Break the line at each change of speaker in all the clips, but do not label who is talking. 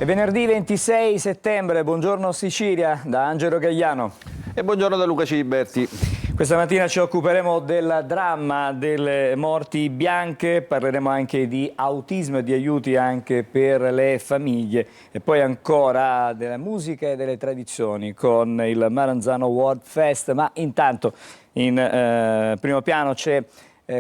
È venerdì 26 settembre, buongiorno Sicilia, da Angelo Gagliano.
E buongiorno da Luca Ciliberti.
Questa mattina ci occuperemo del dramma delle morti bianche, parleremo anche di autismo e di aiuti anche per le famiglie e poi ancora della musica e delle tradizioni con il Maranzano World Fest, ma intanto in primo piano c'è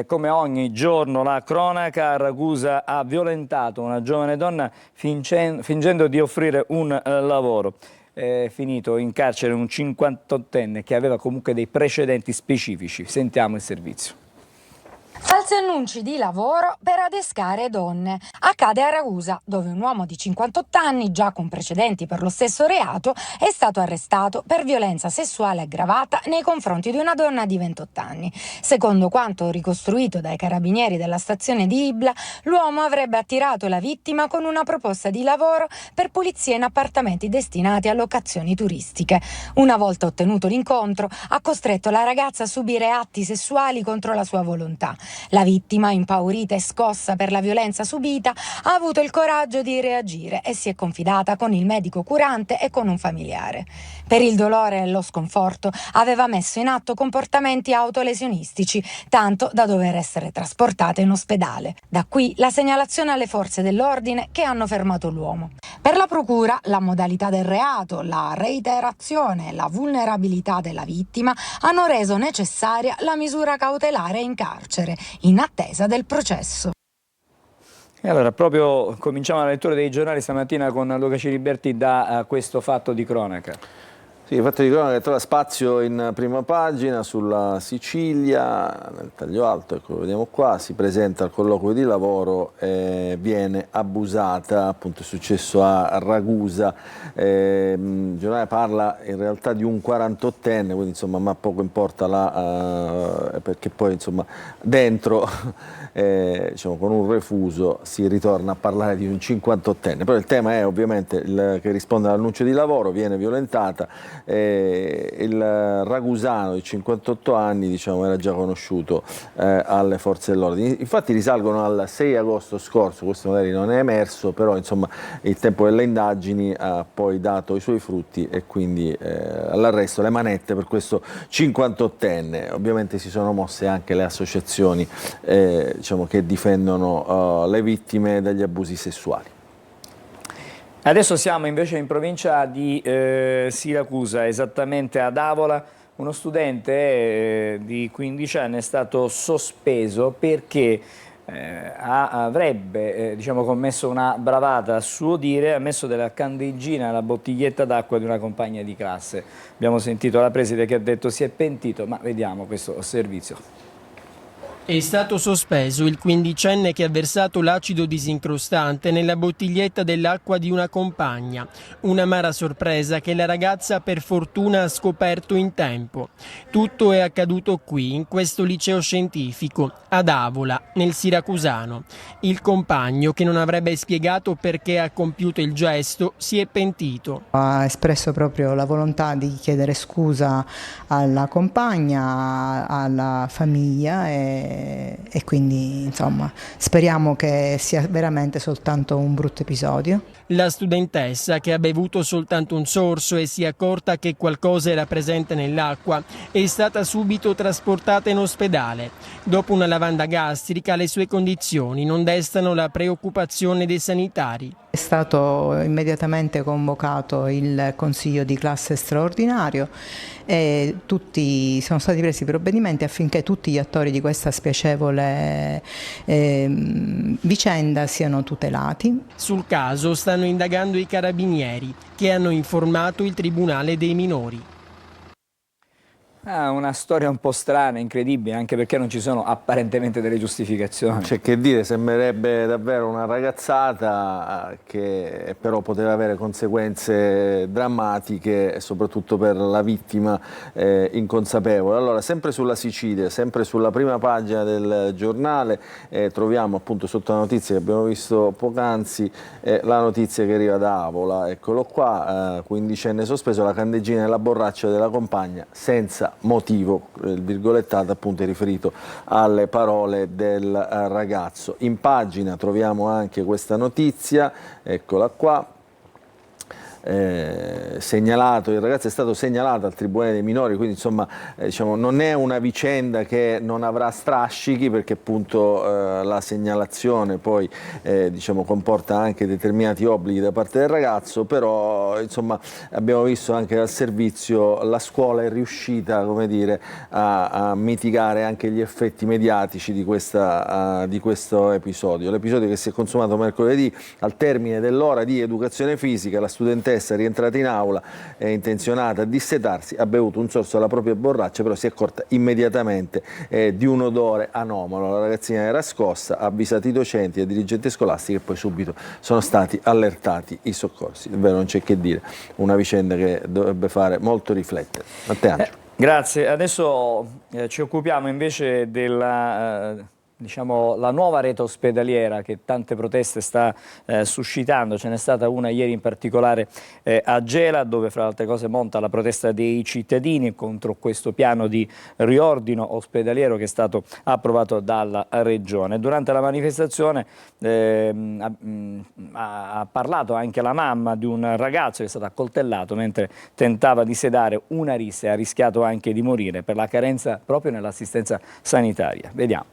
come ogni giorno la cronaca. A Ragusa ha violentato una giovane donna fingendo di offrire un lavoro. È finito in carcere un 58enne che aveva comunque dei precedenti specifici. Sentiamo il servizio.
Falsi annunci di lavoro per adescare donne. Accade a Ragusa, dove un uomo di 58 anni, già con precedenti per lo stesso reato, è stato arrestato per violenza sessuale aggravata nei confronti di una donna di 28 anni. Secondo quanto ricostruito dai carabinieri della stazione di Ibla, l'uomo avrebbe attirato la vittima con una proposta di lavoro per pulizia in appartamenti destinati a locazioni turistiche. Una volta ottenuto l'incontro, ha costretto la ragazza a subire atti sessuali contro la sua volontà. La vittima, impaurita e scossa per la violenza subita, ha avuto il coraggio di reagire e si è confidata con il medico curante e con un familiare. Per il dolore e lo sconforto aveva messo in atto comportamenti autolesionistici, tanto da dover essere trasportata in ospedale. Da qui la segnalazione alle forze dell'ordine che hanno fermato l'uomo. Per la procura, la modalità del reato, la reiterazione e la vulnerabilità della vittima hanno reso necessaria la misura cautelare in carcere, in attesa del processo.
E allora, proprio cominciamo la lettura dei giornali stamattina con Luca Ciliberti da questo fatto di cronaca.
Sì, il fatto di cronaca trova spazio in prima pagina sulla Sicilia, nel taglio alto, ecco, lo vediamo qua, si presenta al colloquio di lavoro e viene abusata, appunto è successo a Ragusa. Il giornale parla in realtà di un 48enne, quindi insomma ma poco importa perché poi insomma dentro diciamo, con un refuso si ritorna a parlare di un 58enne, però il tema è ovviamente che risponde all'annuncio di lavoro, viene violentata. Il ragusano di 58 anni diciamo, era già conosciuto alle forze dell'ordine, infatti risalgono al 6 agosto scorso, questo magari non è emerso, però insomma il tempo delle indagini ha poi dato i suoi frutti e quindi all'arresto, le manette per questo 58enne. Ovviamente si sono mosse anche le associazioni diciamo, che difendono le vittime degli abusi sessuali.
Adesso siamo invece in provincia di Siracusa, esattamente ad Avola. Uno studente di 15 anni è stato sospeso perché avrebbe diciamo, commesso una bravata, a suo dire, ha messo della candeggina alla bottiglietta d'acqua di una compagna di classe. Abbiamo sentito la preside che ha detto si è pentito, ma vediamo questo servizio.
È stato sospeso il quindicenne che ha versato l'acido disincrostante nella bottiglietta dell'acqua di una compagna. Un'amara sorpresa che la ragazza per fortuna ha scoperto in tempo. Tutto è accaduto qui, in questo liceo scientifico, ad Avola, nel Siracusano. Il compagno, che non avrebbe spiegato perché ha compiuto il gesto, si è pentito.
Ha espresso proprio la volontà di chiedere scusa alla compagna, alla famiglia e quindi insomma speriamo che sia veramente soltanto un brutto episodio.
La studentessa, che ha bevuto soltanto un sorso e si è accorta che qualcosa era presente nell'acqua, è stata subito trasportata in ospedale. Dopo una lavanda gastrica le sue condizioni non destano la preoccupazione dei sanitari.
È stato immediatamente convocato il consiglio di classe straordinario e sono stati presi provvedimenti affinché tutti gli attori di questa spiacevole vicenda siano tutelati.
Sul caso stanno indagando i carabinieri, che hanno informato il Tribunale dei minori.
Una storia un po' strana, incredibile, anche perché non ci sono apparentemente delle giustificazioni.
C'è che dire, sembrerebbe davvero una ragazzata che però poteva avere conseguenze drammatiche, soprattutto per la vittima inconsapevole. Allora, sempre sulla Sicilia, sempre sulla prima pagina del giornale, troviamo appunto sotto la notizia che abbiamo visto poc'anzi, la notizia che arriva da Avola. Eccolo qua, quindicenne sospeso, la candeggina nella borraccia della compagna senza motivo, il virgolettato appunto è riferito alle parole del ragazzo. In pagina troviamo anche questa notizia, eccola qua. segnalato, il ragazzo è stato segnalato al Tribunale dei minori, quindi insomma diciamo, non è una vicenda che non avrà strascichi, perché appunto la segnalazione poi diciamo, comporta anche determinati obblighi da parte del ragazzo, però insomma abbiamo visto anche dal servizio la scuola è riuscita, come dire, a mitigare anche gli effetti mediatici di questo episodio. L'episodio che si è consumato mercoledì al termine dell'ora di educazione fisica, la studentessa rientrata in aula è intenzionata a dissetarsi, ha bevuto un sorso alla propria borraccia, però si è accorta immediatamente di un odore anomalo. La ragazzina era scossa, ha avvisato i docenti e i dirigenti scolastici e poi subito sono stati allertati i soccorsi. Davvero non c'è che dire, una vicenda che dovrebbe fare molto riflettere. Matteo.
Grazie, adesso ci occupiamo invece della la nuova rete ospedaliera che tante proteste sta suscitando. Ce n'è stata una ieri in particolare a Gela, dove fra le altre cose monta la protesta dei cittadini contro questo piano di riordino ospedaliero che è stato approvato dalla Regione. Durante la manifestazione ha parlato anche la mamma di un ragazzo che è stato accoltellato mentre tentava di sedare una rissa e ha rischiato anche di morire per la carenza proprio nell'assistenza sanitaria. Vediamo.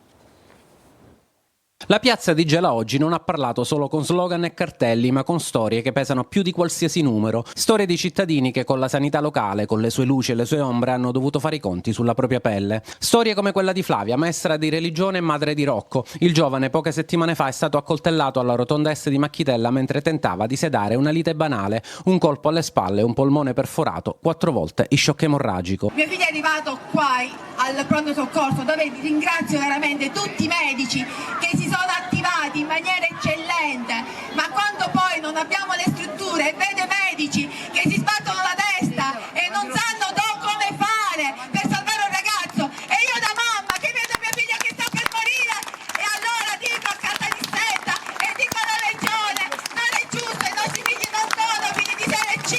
La piazza di Gela oggi non ha parlato solo con slogan e cartelli, ma con storie che pesano più di qualsiasi numero. Storie di cittadini che con la sanità locale, con le sue luci e le sue ombre, hanno dovuto fare i conti sulla propria pelle. Storie come quella di Flavia, maestra di religione e madre di Rocco. Il giovane poche settimane fa è stato accoltellato alla rotonda est di Macchitella mentre tentava di sedare una lite banale. Un colpo alle spalle, un polmone perforato, 4 volte il shock emorragico.
Mio figlio è arrivato qua al pronto soccorso, dove ringrazio veramente tutti i medici che si sono attivati in maniera eccellente, ma quando poi non abbiamo le strutture e vedo i medici che si sbattono la testa e non sanno come fare per salvare un ragazzo, e io da mamma che vedo mia figlia che sta per morire, e allora dico a Caltanissetta e dico alla Regione: non è giusto, i nostri figli non sono figli di serie C,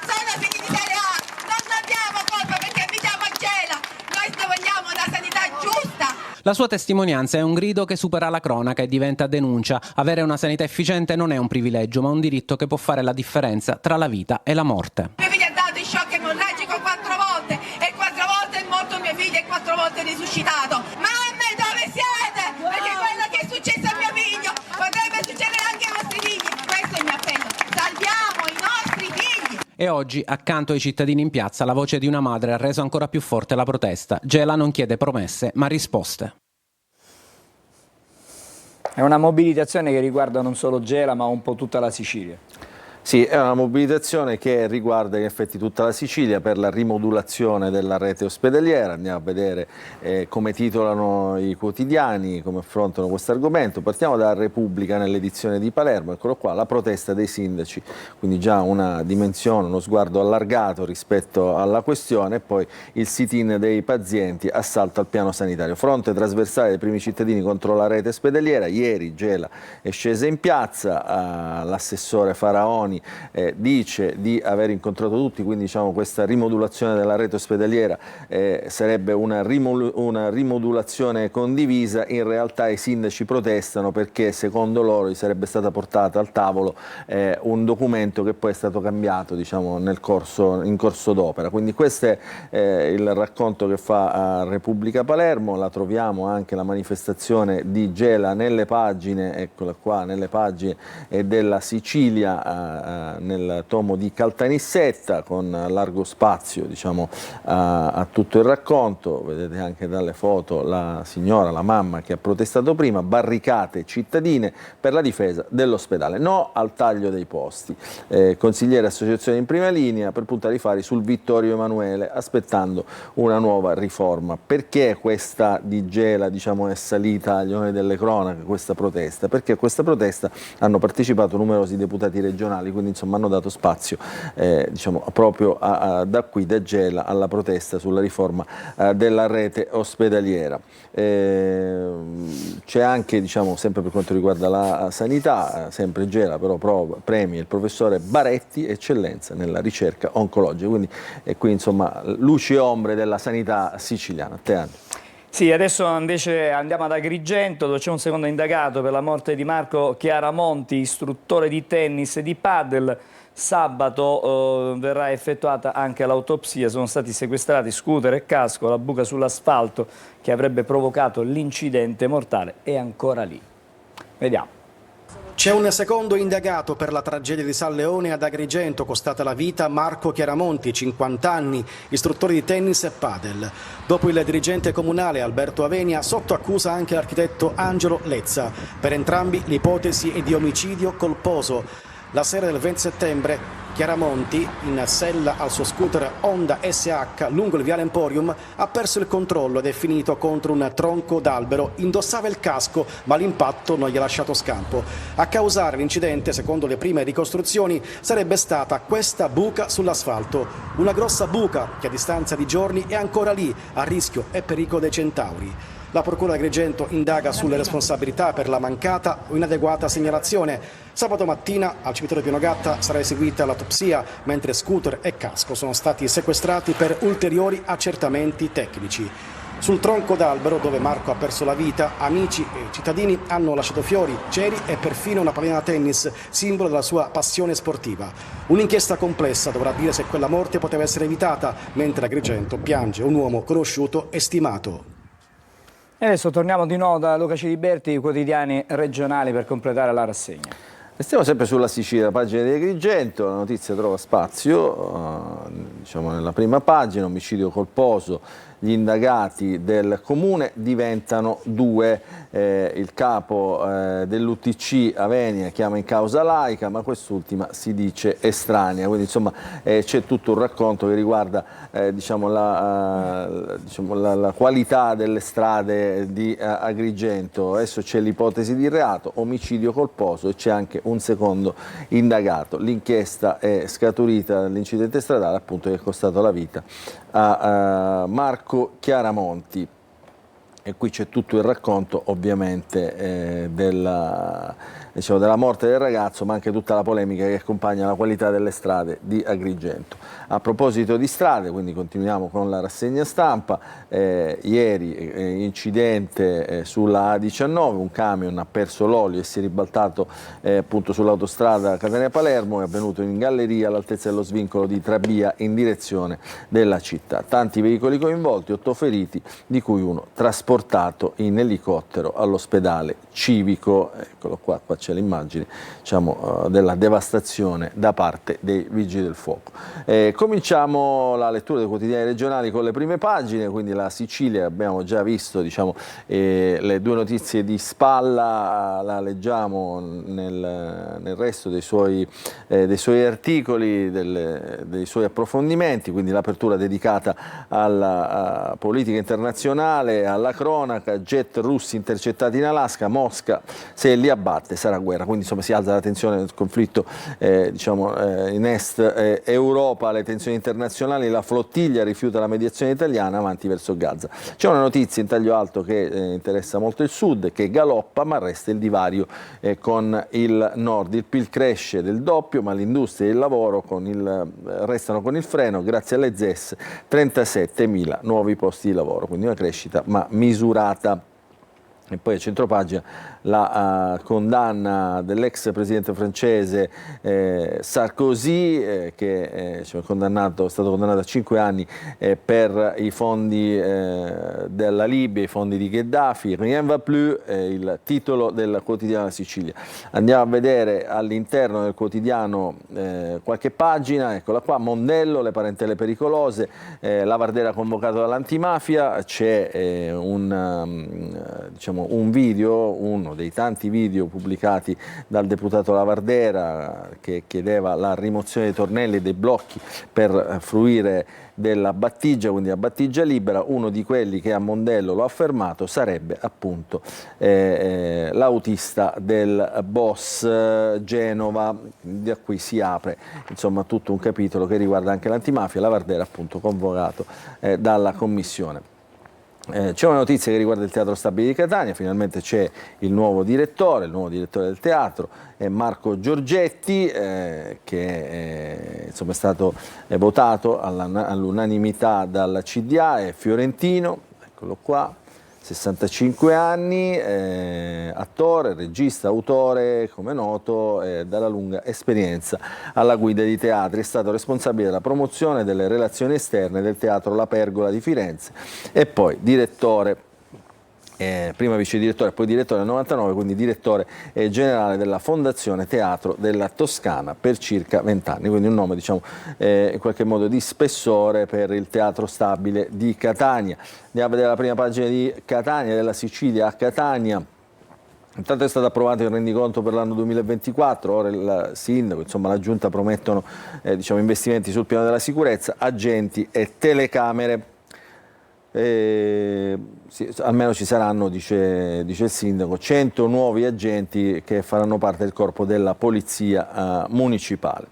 sono figli di serie A, non diamo colpa perché abitiamo a Gela, noi vogliamo una sanità giusta.
La sua testimonianza è un grido che supera la cronaca e diventa denuncia. Avere una sanità efficiente non è un privilegio, ma un diritto che può fare la differenza tra la vita e la morte.
Mio figlio ha dato il shock emorragico 4 volte e 4 volte è morto mio figlio e 4 volte è risuscitato. Mamme, dove siete? Perché quello che è successo a mio figlio potrebbe succedere anche ai vostri figli. Questo è il mio appello. Salviamo i nostri figli.
E oggi, accanto ai cittadini in piazza, la voce di una madre ha reso ancora più forte la protesta. Gela non chiede promesse, ma risposte.
È una mobilitazione che riguarda non solo Gela, ma un po' tutta la Sicilia.
Sì, è una mobilitazione che riguarda in effetti tutta la Sicilia per la rimodulazione della rete ospedaliera. Andiamo a vedere come titolano i quotidiani, come affrontano questo argomento. Partiamo da Repubblica nell'edizione di Palermo, eccolo qua, la protesta dei sindaci, quindi già una dimensione, uno sguardo allargato rispetto alla questione, e poi il sit-in dei pazienti, assalto al piano sanitario. Fronte trasversale dei primi cittadini contro la rete ospedaliera, ieri Gela è scesa in piazza, l'assessore Faraoni dice di aver incontrato tutti, quindi diciamo questa rimodulazione della rete ospedaliera sarebbe una rimodulazione condivisa. In realtà i sindaci protestano perché secondo loro gli sarebbe stata portata al tavolo un documento che poi è stato cambiato, diciamo, in corso d'opera. Quindi questo è il racconto che fa a Repubblica Palermo. La troviamo anche la manifestazione di Gela nelle pagine, eccola qua, nelle pagine della Sicilia, nel tomo di Caltanissetta, con largo spazio, diciamo, a tutto il racconto. Vedete anche dalle foto la signora, la mamma che ha protestato prima, barricate cittadine per la difesa dell'ospedale, no al taglio dei posti. Consigliere associazione in prima linea per puntare i fari sul Vittorio Emanuele, aspettando una nuova riforma. Perché questa di Gela, diciamo, è salita agli onori delle cronache, questa protesta? Perché a questa protesta hanno partecipato numerosi deputati regionali, quindi insomma hanno dato spazio diciamo, proprio da qui, da Gela, alla protesta sulla riforma della rete ospedaliera. C'è anche, diciamo, sempre per quanto riguarda la sanità, sempre Gela però premia il professore Baretti, eccellenza nella ricerca oncologica, quindi qui insomma luci e ombre della sanità siciliana.
Sì, adesso invece andiamo ad Agrigento, dove c'è un secondo indagato per la morte di Marco Chiaramonti, istruttore di tennis e di padel. Sabato verrà effettuata anche l'autopsia, sono stati sequestrati scooter e casco, la buca sull'asfalto che avrebbe provocato l'incidente mortale è ancora lì. Vediamo.
C'è un secondo indagato per la tragedia di San Leone ad Agrigento, costata la vita Marco Chiaramonti, 50 anni, istruttore di tennis e padel. Dopo il dirigente comunale Alberto Avenia, sotto accusa anche l'architetto Angelo Lezza. Per entrambi l'ipotesi è di omicidio colposo. La sera del 20 settembre Chiaramonti, in sella al suo scooter Honda SH lungo il viale Emporium, ha perso il controllo ed è finito contro un tronco d'albero. Indossava il casco, ma l'impatto non gli ha lasciato scampo. A causare l'incidente, secondo le prime ricostruzioni, sarebbe stata questa buca sull'asfalto. Una grossa buca che a distanza di giorni è ancora lì, a rischio e pericolo dei centauri. La Procura di Agrigento indaga sulle responsabilità per la mancata o inadeguata segnalazione. Sabato mattina al cimitero di Pianogatta sarà eseguita l'autopsia, mentre scooter e casco sono stati sequestrati per ulteriori accertamenti tecnici. Sul tronco d'albero dove Marco ha perso la vita, amici e cittadini hanno lasciato fiori, ceri e perfino una pallina da tennis, simbolo della sua passione sportiva. Un'inchiesta complessa dovrà dire se quella morte poteva essere evitata, mentre Agrigento piange un uomo conosciuto e stimato.
E adesso torniamo di nuovo da Luca Ciliberti, i quotidiani regionali, per completare la rassegna.
Restiamo sempre sulla Sicilia, la pagina di Agrigento, la notizia trova spazio, diciamo nella prima pagina, omicidio colposo, gli indagati del comune diventano 2, il capo dell'UTC Avenia chiama in causa Laica, ma quest'ultima si dice estranea, quindi insomma c'è tutto un racconto che riguarda diciamo, la qualità delle strade di Agrigento. Adesso c'è l'ipotesi di reato, omicidio colposo, e c'è anche un secondo indagato. L'inchiesta è scaturita dall'incidente stradale, appunto, che è costato la vita a Marco Chiaramonti. E qui c'è tutto il racconto ovviamente della morte del ragazzo, ma anche tutta la polemica che accompagna la qualità delle strade di Agrigento. A proposito di strade, quindi continuiamo con la rassegna stampa, ieri incidente sulla A19, un camion ha perso l'olio e si è ribaltato appunto sull'autostrada Catania-Palermo, è avvenuto in galleria all'altezza dello svincolo di Trabia in direzione della città. Tanti veicoli coinvolti, 8 feriti, di cui uno trasportato in elicottero all'ospedale civico. Eccolo qua c'è l'immagine, diciamo, della devastazione da parte dei vigili del fuoco. Cominciamo la lettura dei quotidiani regionali con le prime pagine, quindi la Sicilia abbiamo già visto, diciamo, le 2 notizie di spalla, la leggiamo nel resto dei suoi articoli, dei suoi approfondimenti, quindi l'apertura dedicata alla politica internazionale, alla cronaca, jet russi intercettati in Alaska, Mosca se li abbatte sarà guerra, quindi insomma si alza la tensione del conflitto diciamo, in est Europa, le tensioni internazionali, la flottiglia rifiuta la mediazione italiana, avanti verso Gaza. C'è una notizia in taglio alto che interessa molto il sud, che galoppa ma resta il divario con il nord, il PIL cresce del doppio ma l'industria e il lavoro restano con il freno, grazie alle ZES 37.000 nuovi posti di lavoro, quindi una crescita ma misurata. E poi a centropagina la condanna dell'ex presidente francese Sarkozy, che è stato condannato a 5 anni per i fondi della Libia, i fondi di Gheddafi. Rien va plus, il titolo del quotidiano Sicilia. Andiamo a vedere all'interno del quotidiano qualche pagina, eccola qua, Mondello, le parentele pericolose, Lavardera convocato dall'antimafia, c'è un video, uno dei tanti video pubblicati dal deputato Lavardera che chiedeva la rimozione dei tornelli e dei blocchi per fruire della battigia, quindi la battigia libera. Uno di quelli che a Mondello lo ha affermato sarebbe appunto l'autista del boss Genova. Da qui si apre insomma tutto un capitolo che riguarda anche l'antimafia, Lavardera appunto convocato dalla commissione. C'è una notizia che riguarda il Teatro Stabile di Catania, finalmente c'è il nuovo direttore del teatro, è Marco Giorgetti, che insomma, è stato votato all'unanimità dalla CDA, è fiorentino, eccolo qua. 65 anni, attore, regista, autore, come noto, dalla lunga esperienza alla guida di teatri. È stato responsabile della promozione delle relazioni esterne del Teatro La Pergola di Firenze e poi direttore, prima vice direttore, poi direttore nel 99, quindi direttore generale della Fondazione Teatro della Toscana per circa 20 anni, quindi un nome, diciamo, in qualche modo di spessore per il Teatro Stabile di Catania. Andiamo a vedere la prima pagina di Catania, della Sicilia a Catania. Intanto è stato approvato il rendiconto per l'anno 2024, ora il sindaco, insomma la giunta promettono diciamo, investimenti sul piano della sicurezza, agenti e telecamere. Sì, almeno ci saranno, dice il sindaco, 100 nuovi agenti che faranno parte del corpo della polizia municipale.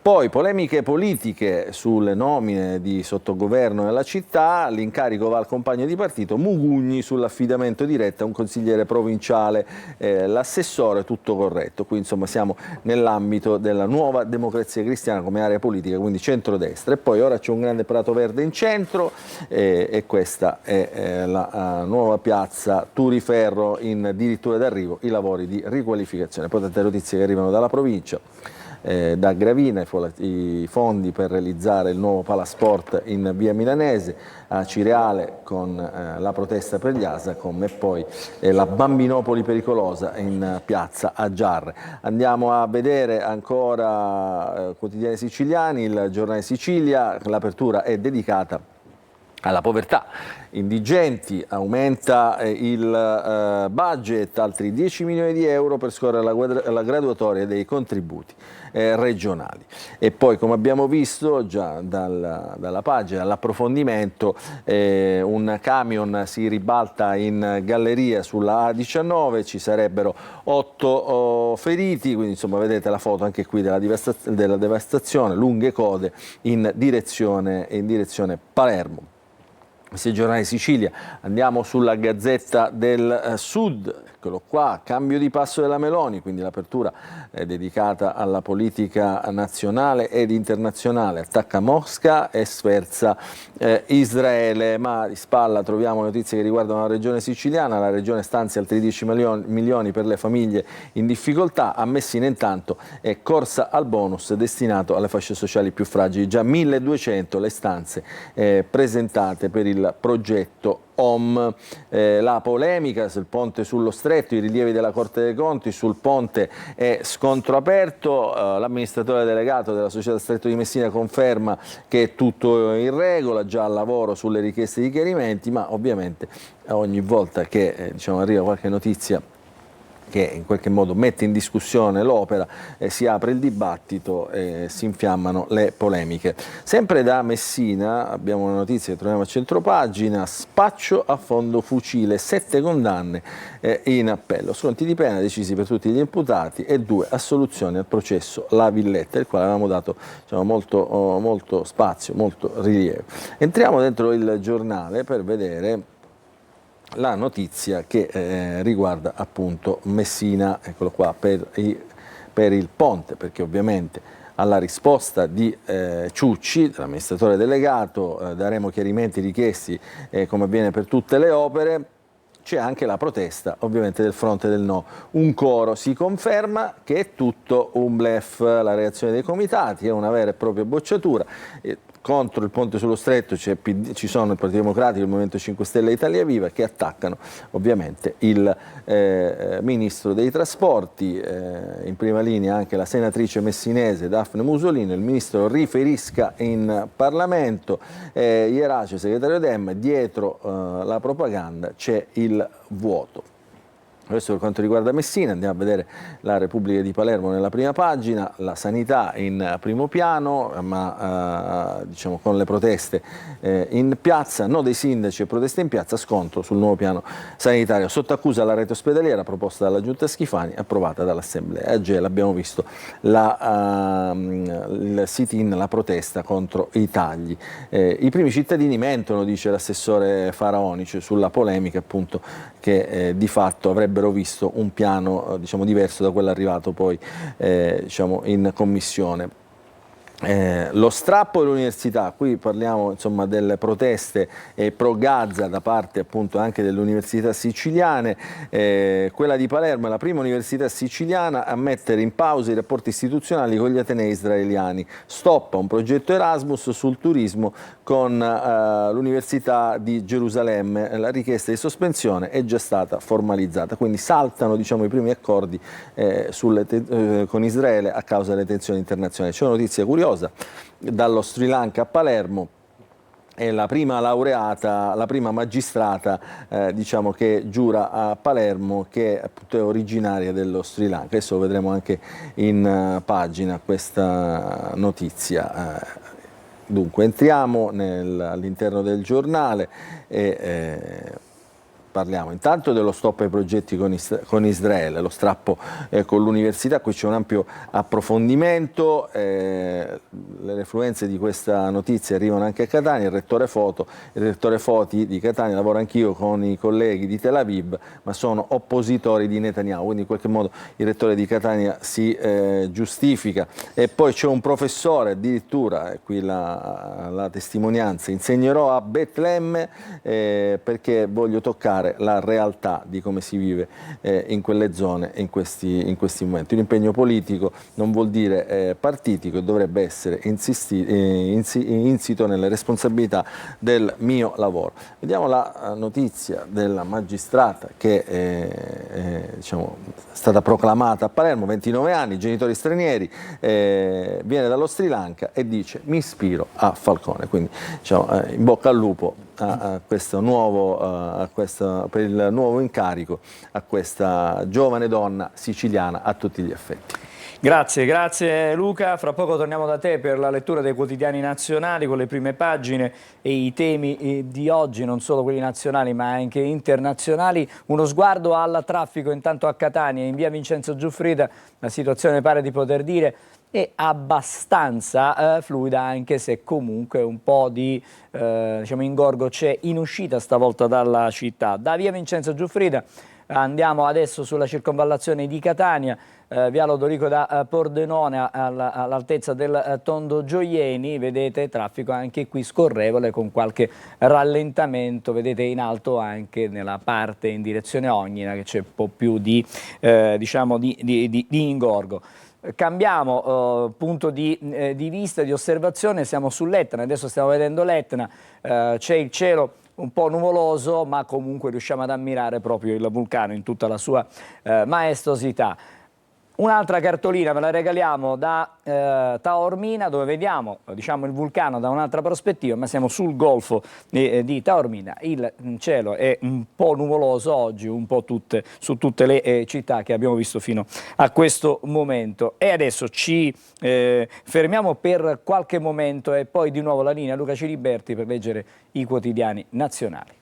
Poi polemiche politiche sulle nomine di sottogoverno nella città, l'incarico va al compagno di partito, Mugugni sull'affidamento diretto a un consigliere provinciale, l'assessore, tutto corretto. Qui insomma siamo nell'ambito della Nuova Democrazia Cristiana come area politica, quindi centrodestra. E poi ora c'è un grande prato verde in centro e questa è la nuova piazza Turiferro in addirittura d'arrivo, i lavori di riqualificazione. Poi tante notizie che arrivano dalla provincia. Da Gravina i fondi per realizzare il nuovo Palasport in via Milanese, a Cireale con la protesta per gli ASACOM e poi la Bambinopoli pericolosa in piazza a Giarre. Andiamo a vedere ancora quotidiani siciliani, il Giornale Sicilia, l'apertura è dedicata alla povertà. Indigenti, aumenta il budget, altri 10 milioni di euro per scorrere la graduatoria dei contributi regionali. E poi, come abbiamo visto già dalla pagina, all'approfondimento, un camion si ribalta in galleria sulla A19, ci sarebbero 8 feriti, quindi insomma vedete la foto anche qui della devastazione, lunghe code in direzione Palermo. Questi giornali Sicilia, andiamo sulla Gazzetta del Sud, eccolo qua, cambio di passo della Meloni, quindi l'apertura è dedicata alla politica nazionale ed internazionale, attacca Mosca e sferza Israele, ma di spalla troviamo notizie che riguardano la regione siciliana, la regione stanzia altri 10 milioni per le famiglie in difficoltà, a Messina intanto è corsa al bonus destinato alle fasce sociali più fragili, già 1200 le stanze presentate per il progetto OM. La polemica sul ponte sullo Stretto, i rilievi della Corte dei Conti sul ponte è scontro aperto, l'amministratore delegato della società Stretto di Messina conferma che è tutto in regola, già al lavoro sulle richieste di chiarimenti, ma ovviamente ogni volta che diciamo, arriva qualche notizia che in qualche modo mette in discussione l'opera, si apre il dibattito e si infiammano le polemiche. Sempre da Messina abbiamo una notizia che troviamo a centropagina, spaccio a fondo fucile, 7 condanne in appello, sconti di pena decisi per tutti gli imputati e 2 assoluzioni al processo La Villetta, il quale avevamo dato diciamo, molto spazio, molto rilievo. Entriamo dentro il giornale per vedere la notizia che riguarda appunto Messina, eccolo qua, per il ponte, perché ovviamente alla risposta di Ciucci, l'amministratore delegato, daremo chiarimenti richiesti come avviene per tutte le opere. C'è anche la protesta ovviamente del fronte del no, un coro, si conferma che è tutto un bluff, la reazione dei comitati è una vera e propria bocciatura. Contro il ponte sullo Stretto ci sono il Partito Democratico, il Movimento 5 Stelle e Italia Viva che attaccano ovviamente il Ministro dei Trasporti, in prima linea anche la senatrice messinese Daphne Musolino, il Ministro riferisca in Parlamento, Ierace, segretario Dem, dietro la propaganda c'è il vuoto. Questo per quanto riguarda Messina, andiamo a vedere la Repubblica di Palermo nella prima pagina, la sanità in primo piano, ma diciamo con le proteste in piazza, no dei sindaci e proteste in piazza, scontro sul nuovo piano sanitario. Sotto accusa la rete ospedaliera proposta dalla Giunta Schifani, approvata dall'Assemblea. A Gela abbiamo visto il sit-in, la protesta contro i tagli. I primi cittadini mentono, dice l'assessore Faraonici, sulla polemica appunto che di fatto avrebbero visto un piano diciamo, diverso da quello arrivato poi diciamo, in commissione. Lo strappo dell'università, qui parliamo insomma delle proteste pro Gaza da parte appunto anche delle università siciliane, quella di Palermo è la prima università siciliana a mettere in pausa i rapporti istituzionali con gli atenei israeliani, stop a un progetto Erasmus sul turismo con l'Università di Gerusalemme, la richiesta di sospensione è già stata formalizzata, quindi saltano diciamo, i primi accordi con Israele a causa delle tensioni internazionali. C'è una notizia curiosa dallo Sri Lanka a Palermo, è la prima laureata, la prima magistrata diciamo che giura a Palermo, che appunto è originaria dello Sri Lanka. Adesso lo vedremo anche in pagina questa notizia. Dunque entriamo all'interno del giornale e parliamo intanto dello stop ai progetti con Israele, lo strappo con l'università, qui c'è un ampio approfondimento, le influenze di questa notizia arrivano anche a Catania, il rettore Foti di Catania, lavoro anch'io con i colleghi di Tel Aviv, ma sono oppositori di Netanyahu, quindi in qualche modo il rettore di Catania si giustifica. E poi c'è un professore addirittura, qui la testimonianza, insegnerò a Betlemme perché voglio toccare la realtà di come si vive in quelle zone in questi momenti. Un impegno politico non vuol dire partitico e dovrebbe essere insito nelle responsabilità del mio lavoro. Vediamo la notizia della magistrata che diciamo, è stata proclamata a Palermo, 29 anni, genitori stranieri, viene dallo Sri Lanka e dice mi ispiro a Falcone, quindi diciamo, in bocca al lupo per il nuovo incarico a questa giovane donna siciliana a tutti gli effetti.
Grazie Luca, fra poco torniamo da te per la lettura dei quotidiani nazionali con le prime pagine e i temi di oggi, non solo quelli nazionali ma anche internazionali. Uno sguardo al traffico intanto a Catania, in via Vincenzo Giuffrida, la situazione pare di poter dire è abbastanza fluida, anche se comunque un po' di diciamo, ingorgo c'è in uscita stavolta dalla città. Da via Vincenzo Giuffrida andiamo adesso sulla circonvallazione di Catania, via Lodorico da Pordenone all'altezza del Tondo Gioieni, vedete traffico anche qui scorrevole con qualche rallentamento, vedete in alto anche nella parte in direzione Ognina che c'è un po' più di, diciamo, di ingorgo. Cambiamo punto di vista, di osservazione, siamo sull'Etna, adesso stiamo vedendo l'Etna, c'è il cielo un po' nuvoloso ma comunque riusciamo ad ammirare proprio il vulcano in tutta la sua maestosità. Un'altra cartolina ve la regaliamo da Taormina, dove vediamo diciamo, il vulcano da un'altra prospettiva, ma siamo sul golfo di Taormina. Il cielo è un po' nuvoloso oggi, un po' su tutte le città che abbiamo visto fino a questo momento. E adesso ci fermiamo per qualche momento e poi di nuovo la linea a Luca Ciliberti per leggere i quotidiani nazionali.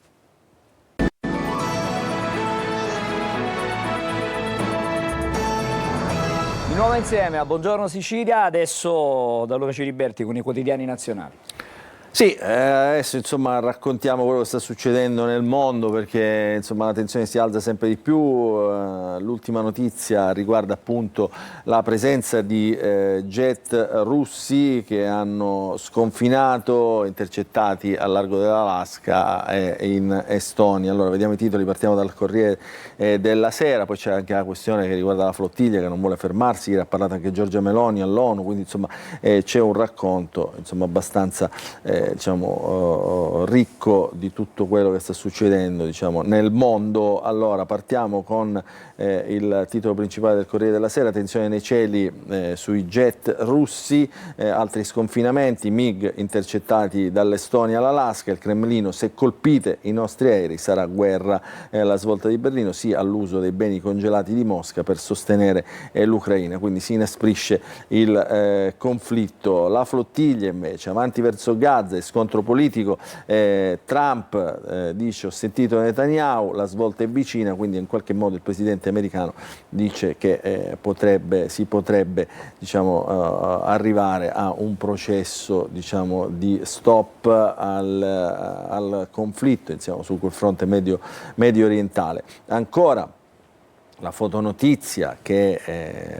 Di nuovo insieme a Buongiorno Sicilia, adesso da Luca Ciliberti con i quotidiani nazionali.
Sì, adesso insomma raccontiamo quello che sta succedendo nel mondo perché insomma la tensione si alza sempre di più, l'ultima notizia riguarda appunto la presenza di jet russi che hanno sconfinato, intercettati al largo dell'Alaska e in Estonia. Allora vediamo i titoli, partiamo dal Corriere della Sera, poi c'è anche la questione che riguarda la flottiglia che non vuole fermarsi, ieri ha parlato anche Giorgia Meloni all'ONU, quindi insomma c'è un racconto insomma abbastanza diciamo, ricco di tutto quello che sta succedendo diciamo, nel mondo. Allora partiamo con il titolo principale del Corriere della Sera, tensione nei cieli sui jet russi, altri sconfinamenti, MiG intercettati dall'Estonia all'Alaska, il Cremlino se colpite i nostri aerei sarà guerra, la svolta di Berlino sì all'uso dei beni congelati di Mosca per sostenere l'Ucraina, quindi si inasprisce il conflitto. La flottiglia invece avanti verso Gaza, scontro politico, Trump dice ho sentito Netanyahu, la svolta è vicina, quindi in qualche modo il presidente americano dice che si potrebbe diciamo, arrivare a un processo diciamo, di stop al conflitto insomma, su quel fronte medio orientale. Ancora la fotonotizia che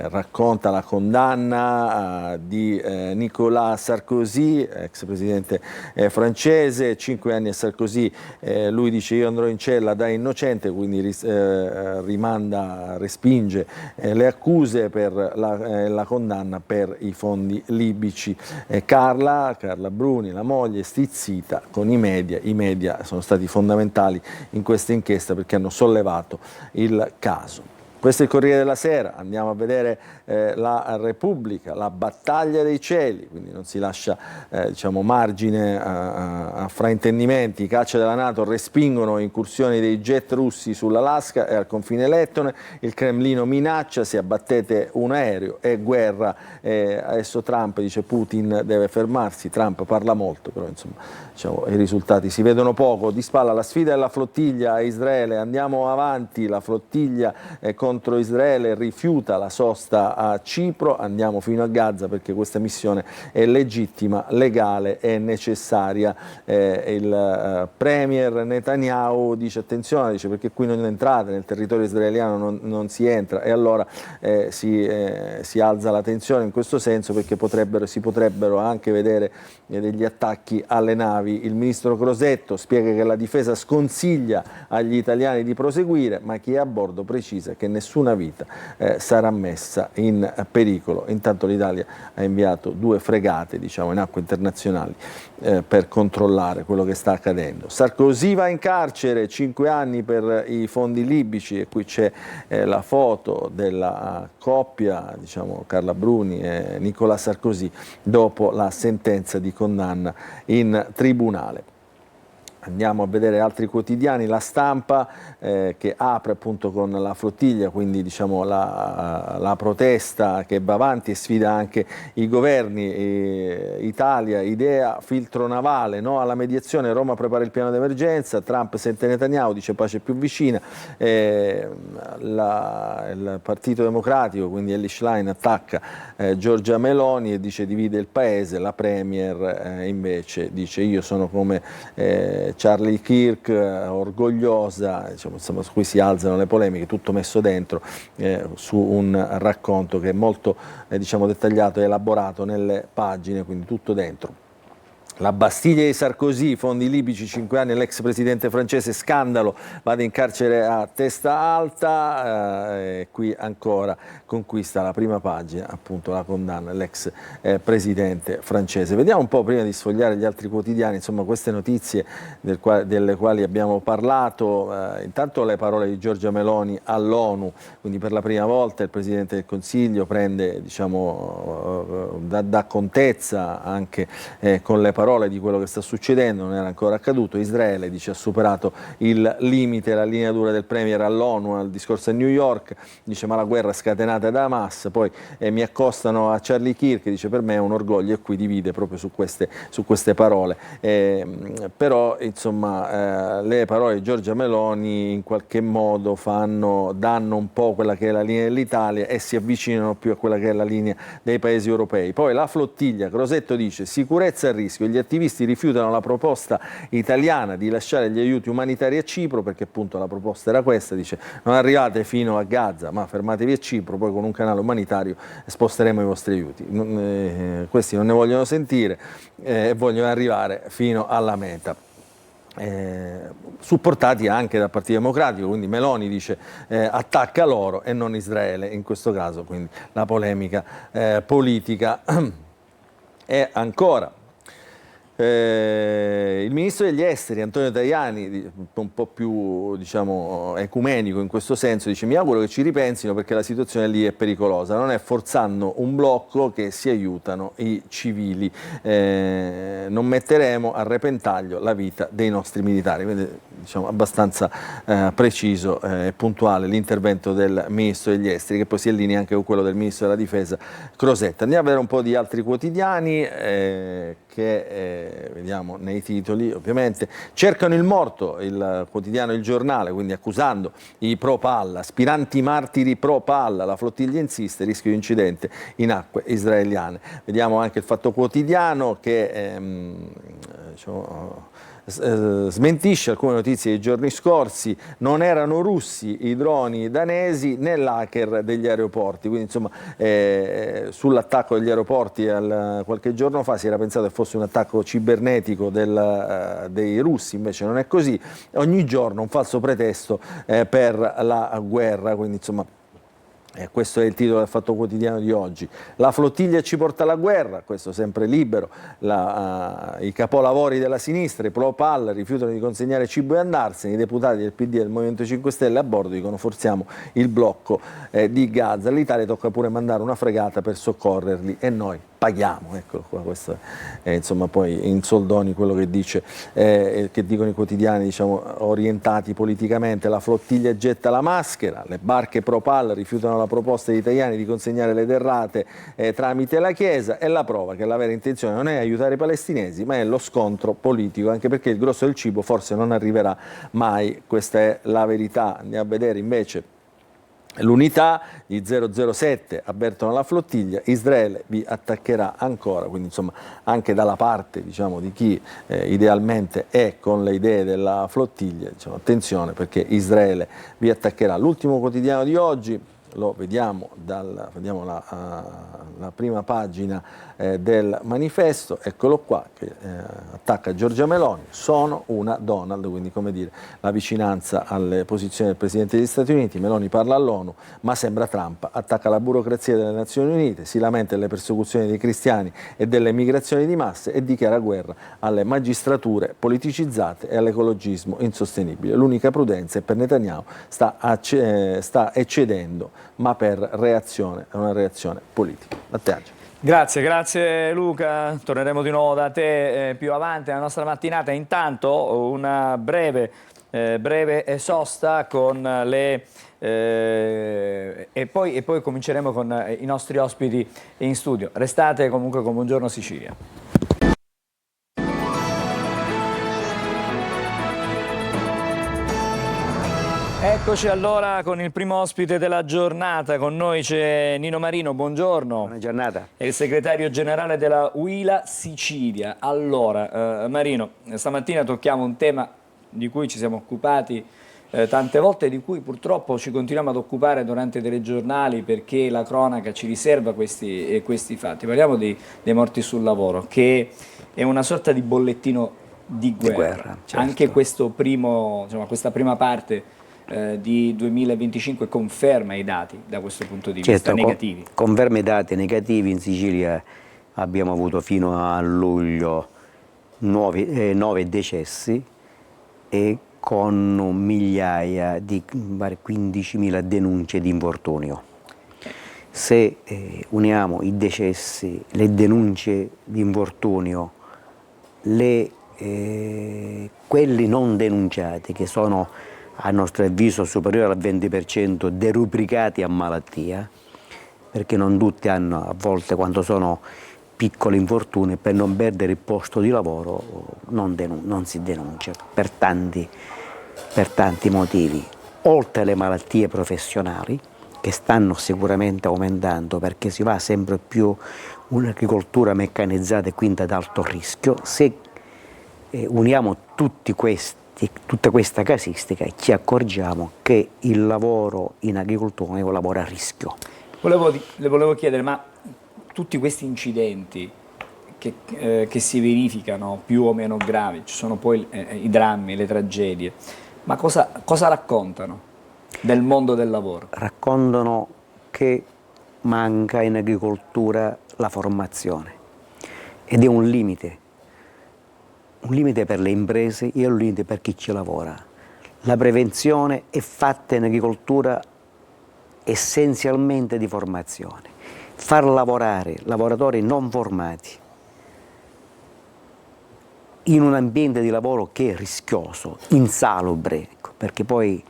racconta la condanna di Nicolas Sarkozy, ex presidente francese, 5 anni a Sarkozy, lui dice io andrò in cella da innocente, quindi respinge le accuse per la condanna per i fondi libici. Carla Bruni, la moglie, stizzita con i media sono stati fondamentali in questa inchiesta perché hanno sollevato il caso. Questo è il Corriere della Sera, andiamo a vedere la Repubblica, la battaglia dei cieli, quindi non si lascia diciamo, margine a fraintendimenti. I caccia della NATO respingono incursioni dei jet russi sull'Alaska e al confine lettone, il Cremlino minaccia se abbattete un aereo e guerra, adesso Trump dice Putin deve fermarsi, Trump parla molto, però insomma diciamo, i risultati si vedono poco. Di spalla la sfida della flottiglia a Israele, andiamo avanti, la flottiglia contro Israele rifiuta la sosta a Cipro, andiamo fino a Gaza perché questa missione è legittima, legale e necessaria. Il premier Netanyahu dice attenzione, dice perché qui non entrate, nel territorio israeliano non si entra, e allora si alza la tensione in questo senso perché si potrebbero anche vedere degli attacchi alle navi. Il ministro Crosetto spiega che la difesa sconsiglia agli italiani di proseguire, ma chi è a bordo precisa che nessuna vita sarà messa in pericolo. Intanto l'Italia ha inviato 2 fregate, diciamo, in acque internazionali per controllare quello che sta accadendo. Sarkozy va in carcere, 5 anni per i fondi libici, e qui c'è la foto della coppia, diciamo, Carla Bruni e Nicolas Sarkozy dopo la sentenza di condanna in tribunale. Andiamo a vedere altri quotidiani, La Stampa che apre appunto con la flottiglia, quindi diciamo la protesta che va avanti e sfida anche i governi. Italia, idea, filtro navale, no alla mediazione, Roma prepara il piano d'emergenza, Trump sente Netanyahu, dice pace più vicina, il Partito Democratico, quindi Elly Schlein attacca Giorgia Meloni e dice divide il paese, la Premier invece dice io sono come Charlie Kirk, orgogliosa, diciamo, insomma, su cui si alzano le polemiche, tutto messo dentro su un racconto che è molto diciamo, dettagliato e elaborato nelle pagine, quindi tutto dentro. La Bastiglia di Sarkozy, fondi libici, 5 anni, l'ex presidente francese, scandalo, vada in carcere a testa alta, qui ancora conquista la prima pagina, appunto la condanna dell'ex presidente francese. Vediamo un po' prima di sfogliare gli altri quotidiani, insomma queste notizie delle quali abbiamo parlato, intanto le parole di Giorgia Meloni all'ONU, quindi per la prima volta il Presidente del Consiglio prende, diciamo, dà contezza anche con le parole di quello che sta succedendo, non era ancora accaduto. Israele dice ha superato il limite, la linea dura del premier all'ONU al discorso a New York, dice ma la guerra scatenata da Hamas, poi mi accostano a Charlie Kirk, dice per me è un orgoglio, e qui divide proprio su queste parole. Però insomma le parole di Giorgia Meloni in qualche modo danno un po' quella che è la linea dell'Italia e si avvicinano più a quella che è la linea dei paesi europei. Poi la flottiglia, Crosetto dice sicurezza a rischio, gli attivisti rifiutano la proposta italiana di lasciare gli aiuti umanitari a Cipro, perché appunto la proposta era questa, dice non arrivate fino a Gaza ma fermatevi a Cipro, poi con un canale umanitario sposteremo i vostri aiuti. Questi non ne vogliono sentire e vogliono arrivare fino alla meta. Supportati anche dal Partito Democratico, quindi Meloni dice attacca loro e non Israele in questo caso, quindi la polemica politica. E ancora il ministro degli esteri Antonio Tajani, un po' più diciamo, ecumenico in questo senso, dice mi auguro che ci ripensino perché la situazione lì è pericolosa, non è forzando un blocco che si aiutano i civili, non metteremo a repentaglio la vita dei nostri militari. Quindi, diciamo, abbastanza preciso e puntuale l'intervento del ministro degli esteri, che poi si allinea anche con quello del ministro della difesa Crosetto. Andiamo a vedere un po' di altri quotidiani che vediamo nei titoli. Ovviamente cercano il morto, il quotidiano Il Giornale, quindi accusando i pro palla, aspiranti martiri pro palla, la flottiglia insiste, rischio di incidente in acque israeliane. Vediamo anche il Fatto Quotidiano che diciamo, smentisce alcune notizie dei giorni scorsi, non erano russi i droni danesi né l'hacker degli aeroporti, quindi insomma sull'attacco degli aeroporti qualche giorno fa si era pensato che fosse un attacco cibernetico dei russi, invece non è così. Ogni giorno un falso pretesto per la guerra, quindi insomma questo è il titolo del Fatto Quotidiano di oggi. La flottiglia ci porta alla guerra, questo sempre Libero. I capolavori della sinistra, i pro-PAL, rifiutano di consegnare cibo e andarsene. I deputati del PD e del Movimento 5 Stelle a bordo dicono forziamo il blocco di Gaza. All'Italia tocca pure mandare una fregata per soccorrerli e noi paghiamo. Eccolo qua, questo è insomma poi in soldoni quello che dicono i quotidiani, diciamo, orientati politicamente. La flottiglia getta la maschera, le barche pro-PAL rifiutano la proposta degli italiani di consegnare le derrate tramite la Chiesa, e la prova che la vera intenzione non è aiutare i palestinesi ma è lo scontro politico, anche perché il grosso del cibo forse non arriverà mai, questa è la verità. Andiamo a vedere invece l'unità. Gli 007 avvertono la flottiglia, Israele vi attaccherà ancora, quindi insomma anche dalla parte, diciamo, di chi idealmente è con le idee della flottiglia, diciamo, attenzione perché Israele vi attaccherà. L'ultimo quotidiano di oggi lo vediamo la prima pagina del manifesto, eccolo qua, che attacca Giorgia Meloni, sono una Donald, quindi come dire la vicinanza alle posizioni del Presidente degli Stati Uniti. Meloni parla all'ONU ma sembra Trump, attacca la burocrazia delle Nazioni Unite, si lamenta delle persecuzioni dei cristiani e delle migrazioni di masse e dichiara guerra alle magistrature politicizzate e all'ecologismo insostenibile. L'unica prudenza è per Netanyahu, sta eccedendo ma per una reazione politica. A te, Angelo.
Grazie Luca, torneremo di nuovo da te più avanti nella nostra mattinata. Intanto una breve sosta con e poi cominceremo con i nostri ospiti in studio. Restate comunque con Buongiorno Sicilia. Eccoci allora con il primo ospite della giornata. Con noi c'è Nino Marino, buongiorno.
Buona giornata.
È il segretario generale della UILA Sicilia. Allora, Marino, stamattina tocchiamo un tema di cui ci siamo occupati tante volte, di cui purtroppo ci continuiamo ad occupare durante i telegiornali perché la cronaca ci riserva questi fatti. Parliamo dei morti sul lavoro, che è una sorta di bollettino di guerra. Certo. Anche questa prima parte di 2025 conferma i dati da questo punto di vista negativi.
Conferma i dati negativi. In Sicilia abbiamo avuto fino a luglio 9 decessi e con migliaia di 15.000 denunce di infortunio. Se uniamo i decessi, le denunce di infortunio, quelli non denunciati, che sono a nostro avviso superiore al 20%, derubricati a malattia, perché non tutti hanno, a volte quando sono piccoli infortuni, per non perdere il posto di lavoro non si denuncia per tanti motivi, oltre alle malattie professionali che stanno sicuramente aumentando perché si va sempre più un'agricoltura meccanizzata e quindi ad alto rischio. Se uniamo tutta questa casistica ci accorgiamo che il lavoro in agricoltura è un lavoro a rischio.
Le volevo chiedere, ma tutti questi incidenti che si verificano più o meno gravi, ci sono poi i drammi, le tragedie, ma cosa raccontano del mondo del lavoro?
Raccontano che manca in agricoltura la formazione ed è un limite per le imprese e un limite per chi ci lavora. La prevenzione è fatta in agricoltura essenzialmente di formazione. Far lavorare lavoratori non formati in un ambiente di lavoro che è rischioso, insalubre, perché poi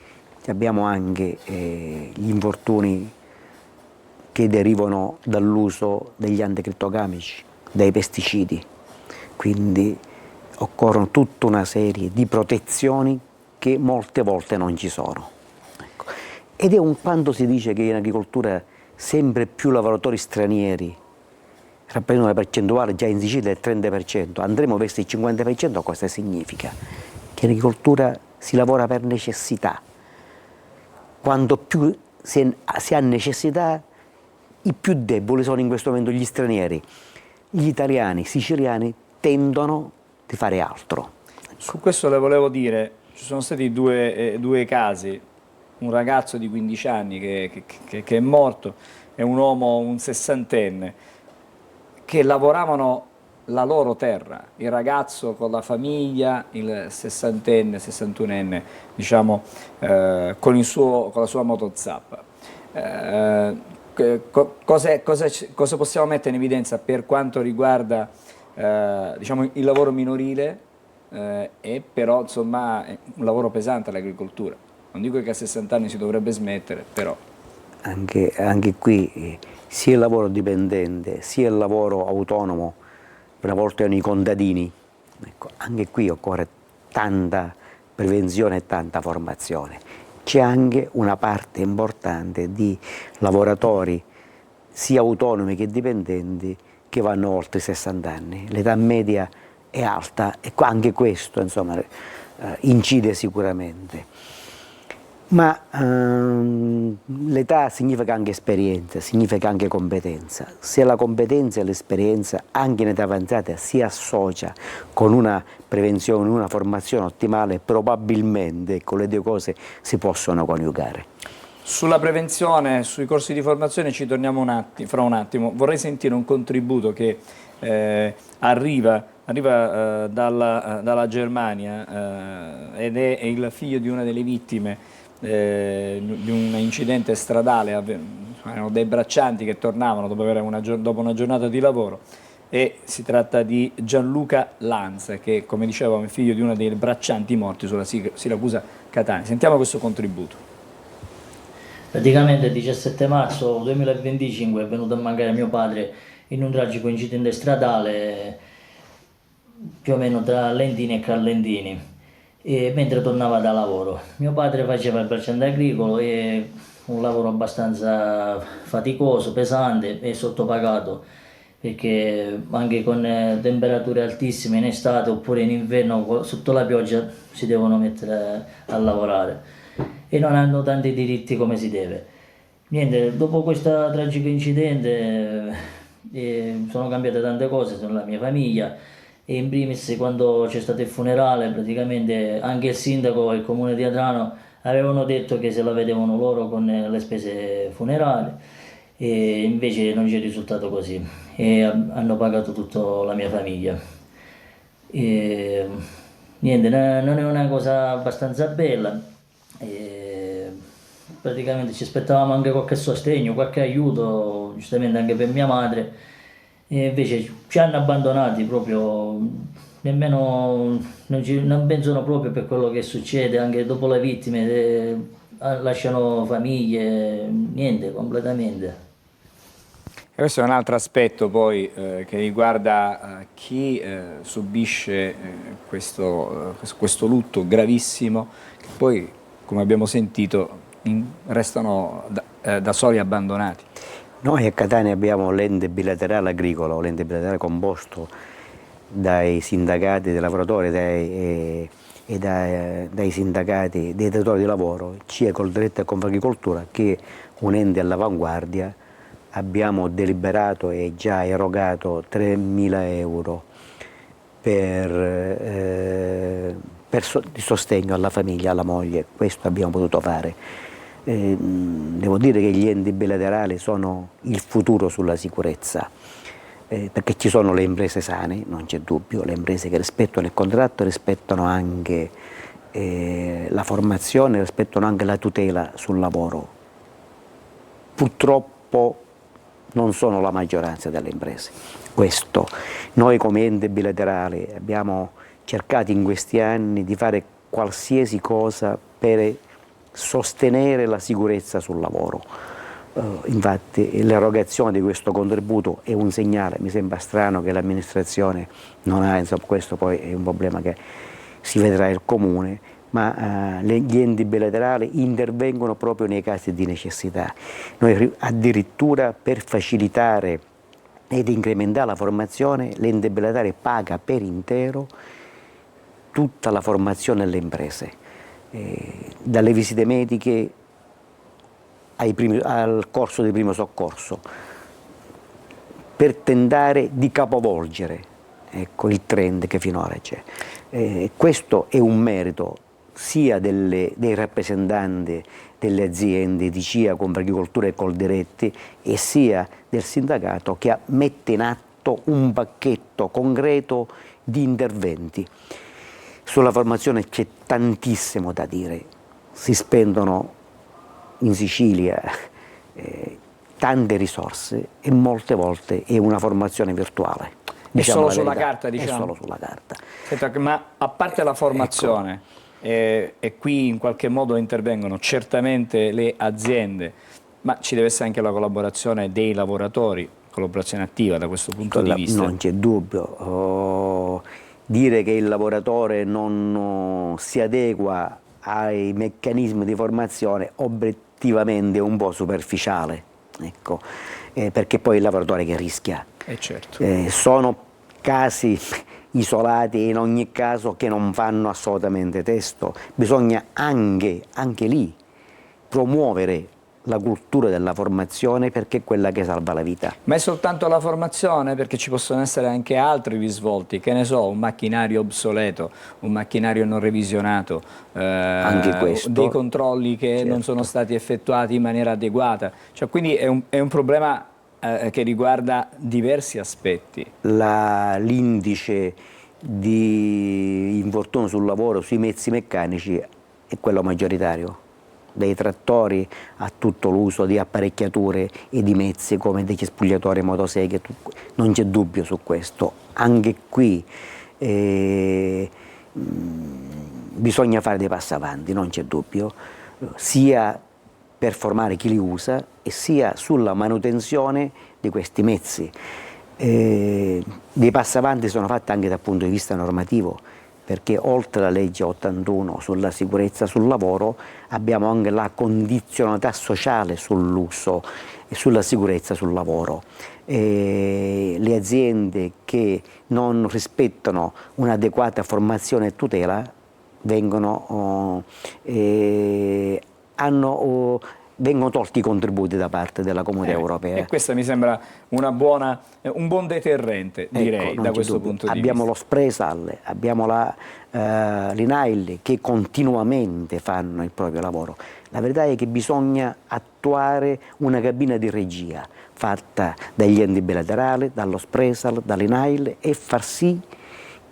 abbiamo anche gli infortuni che derivano dall'uso degli anticrittogamici, dai pesticidi, quindi occorrono tutta una serie di protezioni che molte volte non ci sono. Ecco. Ed è quando si dice che in agricoltura sempre più lavoratori stranieri prendendo una percentuale già in Sicilia del 30%, andremo verso il 50%, cosa significa? Che in agricoltura si lavora per necessità. Quanto più si ha necessità, i più deboli sono in questo momento gli stranieri. Gli italiani, i siciliani tendono di fare altro.
Su questo le volevo dire, ci sono stati due casi, un ragazzo di 15 anni che è morto e un uomo, un sessantenne, che lavoravano la loro terra, il ragazzo con la famiglia, il sessantenne, sessantunenne, diciamo, con la sua motozappa. Cosa possiamo mettere in evidenza per quanto riguarda diciamo, il lavoro minorile e però insomma è un lavoro pesante l'agricoltura? Non dico che a 60 anni si dovrebbe smettere, però...
Anche qui sia il lavoro dipendente sia il lavoro autonomo, una volta erano i contadini, ecco, anche qui occorre tanta prevenzione e tanta formazione. C'è anche una parte importante di lavoratori sia autonomi che dipendenti che vanno oltre i 60 anni, l'età media è alta e anche questo insomma, incide sicuramente. Ma l'età significa anche esperienza, significa anche competenza. Se la competenza e l'esperienza anche in età avanzata si associa con una prevenzione, una formazione ottimale, probabilmente con le due cose si possono coniugare.
Sulla prevenzione, sui corsi di formazione ci torniamo fra un attimo. Vorrei sentire un contributo che arriva dalla Germania ed è il figlio di una delle vittime di un incidente stradale. Erano dei braccianti che tornavano dopo una giornata di lavoro e si tratta di Gianluca Lanz che, come dicevo, è figlio di uno dei braccianti morti sulla Siracusa-Catania. Sentiamo questo contributo.
Praticamente il 17 marzo 2025 è venuto a mancare mio padre in un tragico incidente stradale più o meno tra Lentini e Carlentini, mentre tornava da lavoro. Mio padre faceva il bracciante agricolo e un lavoro abbastanza faticoso, pesante e sottopagato, perché anche con temperature altissime in estate oppure in inverno sotto la pioggia si devono mettere a lavorare e non hanno tanti diritti come si deve. Niente, dopo questo tragico incidente sono cambiate tante cose nella mia famiglia e in primis quando c'è stato il funerale praticamente anche il sindaco e il comune di Adrano avevano detto che se la vedevano loro con le spese funerali e invece non c'è risultato così e hanno pagato tutta la mia famiglia. E, niente, non è una cosa abbastanza bella. Praticamente ci aspettavamo anche qualche sostegno, qualche aiuto, giustamente anche per mia madre, e invece ci hanno abbandonati proprio, nemmeno non pensano proprio per quello che succede, anche dopo le vittime lasciano famiglie, niente, completamente.
E questo è un altro aspetto poi che riguarda chi subisce questo lutto gravissimo, che poi, come abbiamo sentito, restano da soli abbandonati.
Noi a Catania abbiamo l'ente bilaterale agricolo, l'ente bilaterale composto dai sindacati dei lavoratori e dai sindacati dei datori di lavoro, sia col diretto a Confagricoltura che un ente all'avanguardia. Abbiamo deliberato e già erogato 3.000 euro di sostegno alla famiglia, alla moglie. Questo abbiamo potuto fare. Devo dire che gli enti bilaterali sono il futuro sulla sicurezza, perché ci sono le imprese sane, non c'è dubbio, le imprese che rispettano il contratto, rispettano anche la formazione, rispettano anche la tutela sul lavoro. Purtroppo non sono la maggioranza delle imprese. Questo, noi come ente bilaterale abbiamo cercato in questi anni di fare qualsiasi cosa per sostenere la sicurezza sul lavoro. Infatti l'erogazione di questo contributo è un segnale, mi sembra strano che l'amministrazione non ha, insomma questo poi è un problema che si vedrà il comune, ma gli enti bilaterali intervengono proprio nei casi di necessità. Noi addirittura per facilitare ed incrementare la formazione, l'ente bilaterale paga per intero tutta la formazione alle imprese, dalle visite mediche al corso di primo soccorso, per tentare di capovolgere, ecco, il trend che finora c'è. Questo è un merito sia dei rappresentanti delle aziende di CIA, Confagricoltura e Coldiretti, e sia del sindacato, che mette in atto un pacchetto concreto di interventi. Sulla formazione c'è tantissimo da dire, si spendono in Sicilia tante risorse e molte volte è una formazione virtuale.
È solo sulla carta, diciamo?
È solo sulla carta.
Senta, ma a parte la formazione, e qui in qualche modo intervengono certamente le aziende, ma ci deve essere anche la collaborazione dei lavoratori, collaborazione attiva da questo punto di vista?
Non c'è dubbio. Dire che il lavoratore non si adegua ai meccanismi di formazione obiettivamente è un po' superficiale, ecco, perché poi è il lavoratore che rischia.
Certo.
Sono casi isolati e in ogni caso che non fanno assolutamente testo. Bisogna anche lì promuovere la cultura della formazione, perché è quella che salva la vita.
Ma è soltanto la formazione? Perché ci possono essere anche altri risvolti, che ne so, un macchinario obsoleto, un macchinario non revisionato,
anche questo,
dei controlli che non sono stati effettuati in maniera adeguata. Cioè, quindi è un problema che riguarda diversi aspetti.
L'indice di infortunio sul lavoro sui mezzi meccanici è quello maggioritario, dai trattori a tutto l'uso di apparecchiature e di mezzi come degli spogliatori, motoseghe, non c'è dubbio su questo. Anche qui bisogna fare dei passi avanti, non c'è dubbio, sia per formare chi li usa e sia sulla manutenzione di questi mezzi. Dei passi avanti sono fatti anche dal punto di vista normativo, perché oltre alla legge 81 sulla sicurezza sul lavoro abbiamo anche la condizionalità sociale sull'uso e sulla sicurezza sul lavoro. Le aziende che non rispettano un'adeguata formazione e tutela vengono tolti i contributi da parte della Comunità Europea.
E questa mi sembra un buon deterrente, direi, da questo punto di vista.
Abbiamo lo Spresal, abbiamo l'INAIL che continuamente fanno il proprio lavoro. La verità è che bisogna attuare una cabina di regia fatta dagli enti bilaterali, dallo Spresal, dall'INAIL, e far sì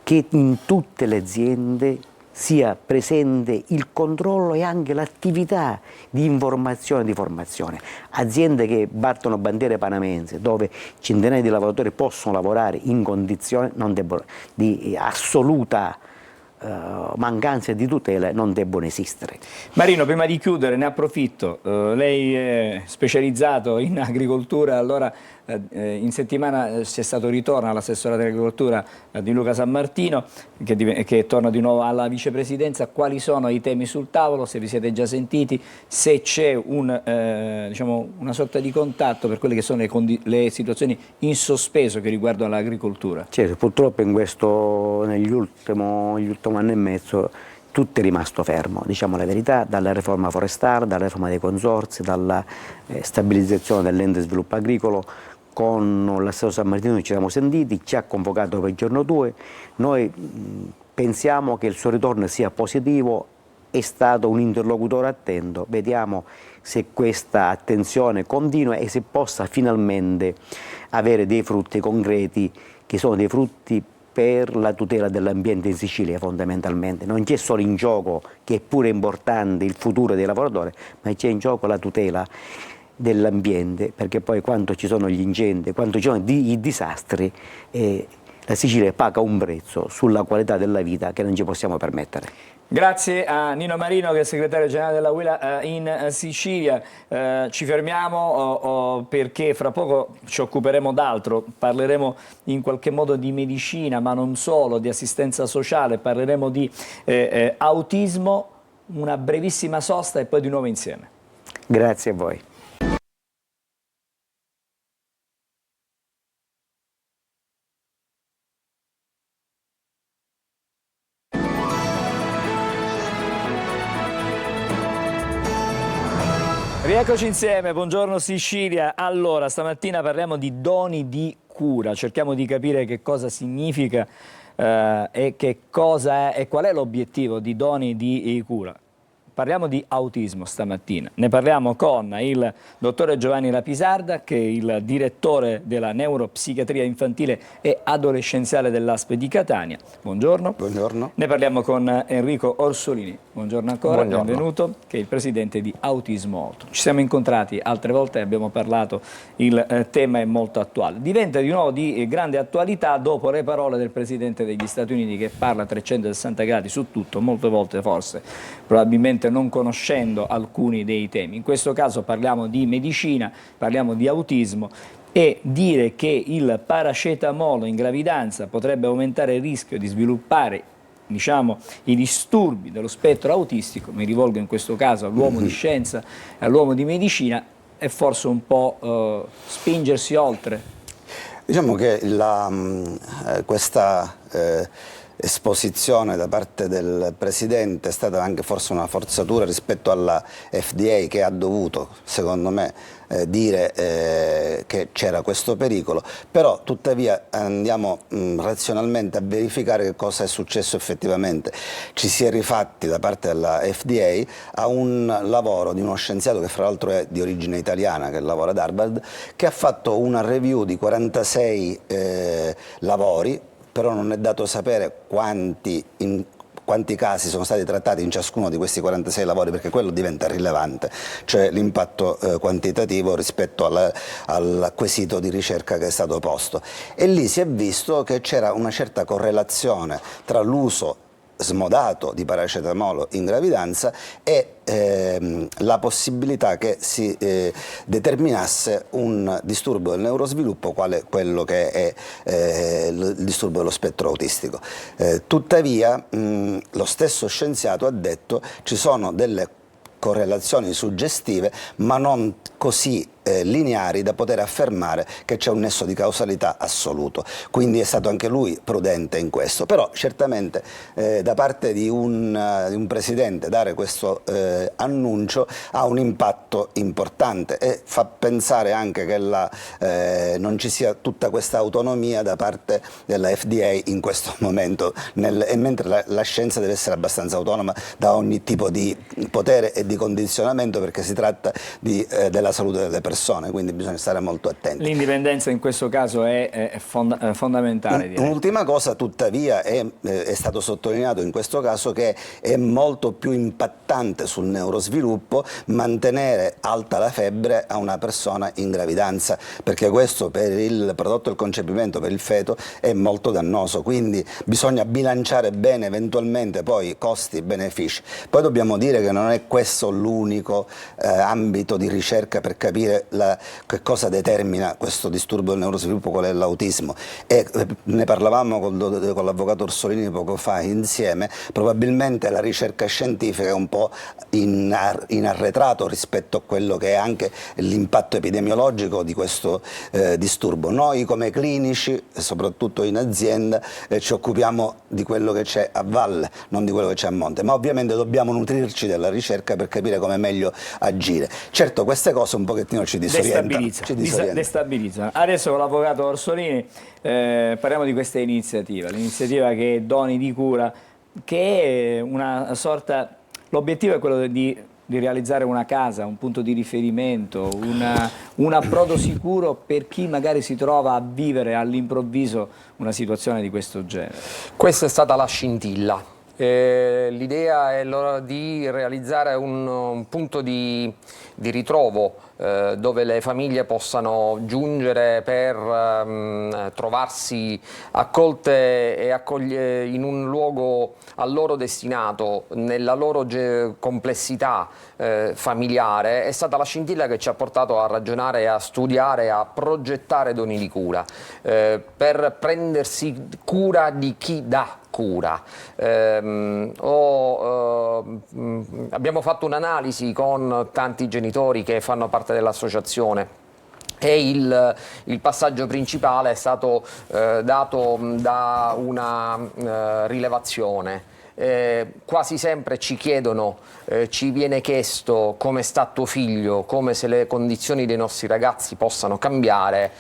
che in tutte le aziende sia presente il controllo e anche l'attività di informazione e di formazione. Aziende che battono bandiere panamense, dove centinaia di lavoratori possono lavorare in condizioni di assoluta mancanza di tutela, non debbono esistere.
Marino, prima di chiudere ne approfitto, lei è specializzato in agricoltura, allora in settimana c'è stato ritorno all'assessore dell'agricoltura di Luca Sammartino, che torna di nuovo alla vicepresidenza. Quali sono i temi sul tavolo, se vi siete già sentiti, se c'è diciamo, una sorta di contatto per quelle che sono le situazioni in sospeso che riguardano l'agricoltura?
Certo, purtroppo negli ultimi anni e mezzo tutto è rimasto fermo, diciamo la verità, dalla riforma forestale, dalla riforma dei consorzi, dalla stabilizzazione dell'ente sviluppo agricolo. Con l'assessore Sammartino ci siamo sentiti, ci ha convocato per il giorno 2, noi pensiamo che il suo ritorno sia positivo, è stato un interlocutore attento, vediamo se questa attenzione continua e se possa finalmente avere dei frutti concreti, che sono dei frutti per la tutela dell'ambiente in Sicilia fondamentalmente. Non c'è solo in gioco, che è pure importante, il futuro dei lavoratori, ma c'è in gioco la tutela dell'ambiente, perché poi quando ci sono gli incendi, quando ci sono i disastri, la Sicilia paga un prezzo sulla qualità della vita che non ci possiamo permettere.
Grazie a Nino Marino, che è il segretario generale della UILA in Sicilia. Ci fermiamo perché fra poco ci occuperemo d'altro, parleremo in qualche modo di medicina, ma non solo, di assistenza sociale, parleremo di autismo, una brevissima sosta e poi di nuovo insieme.
Grazie a voi.
Rieccoci insieme, buongiorno Sicilia. Allora, stamattina parliamo di doni di cura, cerchiamo di capire che cosa significa e che cosa è e qual è l'obiettivo di doni di cura. Parliamo di autismo stamattina, ne parliamo con il dottore Giovanni Lapisarda, che è il direttore della neuropsichiatria infantile e adolescenziale dell'ASP di Catania. Buongiorno.
Buongiorno.
Ne parliamo con Enrico Orsolini, buongiorno ancora,
Buongiorno.
benvenuto, che è il presidente di Autismo Oltre. Ci siamo incontrati altre volte e abbiamo parlato, il tema è molto attuale. Diventa di nuovo di grande attualità dopo le parole del presidente degli Stati Uniti che parla a 360 gradi su tutto, molte volte forse, probabilmente non conoscendo alcuni dei temi. In questo caso parliamo di medicina, parliamo di autismo e dire che il paracetamolo in gravidanza potrebbe aumentare il rischio di sviluppare, diciamo, i disturbi dello spettro autistico, mi rivolgo in questo caso all'uomo di scienza e all'uomo di medicina, è forse un po' spingersi oltre.
Diciamo che questa esposizione da parte del Presidente è stata anche forse una forzatura rispetto alla FDA, che ha dovuto, secondo me, dire che c'era questo pericolo, però tuttavia andiamo razionalmente a verificare che cosa è successo effettivamente. Ci si è rifatti da parte della FDA a un lavoro di uno scienziato che fra l'altro è di origine italiana, che lavora ad Harvard, che ha fatto una review di 46 lavori, però non è dato sapere quanti casi sono stati trattati in ciascuno di questi 46 lavori, perché quello diventa rilevante, cioè l'impatto quantitativo rispetto al quesito di ricerca che è stato posto. E lì si è visto che c'era una certa correlazione tra l'uso smodato di paracetamolo in gravidanza e la possibilità che si determinasse un disturbo del neurosviluppo quale quello che è il disturbo dello spettro autistico. Tuttavia lo stesso scienziato ha detto ci sono delle correlazioni suggestive, ma non così lineari da poter affermare che c'è un nesso di causalità assoluto. Quindi è stato anche lui prudente in questo. Però certamente da parte di un presidente dare questo annuncio ha un impatto importante e fa pensare anche che non ci sia tutta questa autonomia da parte della FDA in questo momento, mentre la scienza deve essere abbastanza autonoma da ogni tipo di potere e di condizionamento, perché si tratta della salute delle persone, quindi bisogna stare molto attenti.
L'indipendenza in questo caso è fondamentale.
Un'ultima cosa tuttavia è stato sottolineato in questo caso che è molto più impattante sul neurosviluppo mantenere alta la febbre a una persona in gravidanza, perché questo per il prodotto del concepimento, per il feto, è molto dannoso, quindi bisogna bilanciare bene eventualmente poi costi-benefici. Poi dobbiamo dire che non è questo l'unico ambito di ricerca per capire che cosa determina questo disturbo del neurosviluppo, qual è l'autismo, e ne parlavamo con l'avvocato Orsolini poco fa insieme. Probabilmente la ricerca scientifica è un po' in arretrato rispetto a quello che è anche l'impatto epidemiologico di questo disturbo. Noi come clinici, soprattutto in azienda, ci occupiamo di quello che c'è a valle, non di quello che c'è a monte, ma ovviamente dobbiamo nutrirci della ricerca per capire come meglio agire. Certo, queste cose un pochettino ci
destabilizzano. Adesso con l'avvocato Orsolini parliamo di questa iniziativa, l'iniziativa che è Doni di Cura, che è una sorta, l'obiettivo è quello di realizzare una casa, un punto di riferimento, un approdo sicuro per chi magari si trova a vivere all'improvviso una situazione di questo genere.
Questa è stata la scintilla. L'idea è di realizzare un punto di ritrovo dove le famiglie possano giungere per trovarsi accolte e in un luogo a loro destinato, nella loro complessità familiare. È stata la scintilla che ci ha portato a ragionare, a studiare, a progettare Doni di Cura, per prendersi cura di chi dà cura. Abbiamo fatto un'analisi con tanti genitori che fanno parte dell'associazione e il passaggio principale è stato dato da una rilevazione. quasi sempre ci chiedono, ci viene chiesto come sta tuo figlio, come se le condizioni dei nostri ragazzi possano cambiare,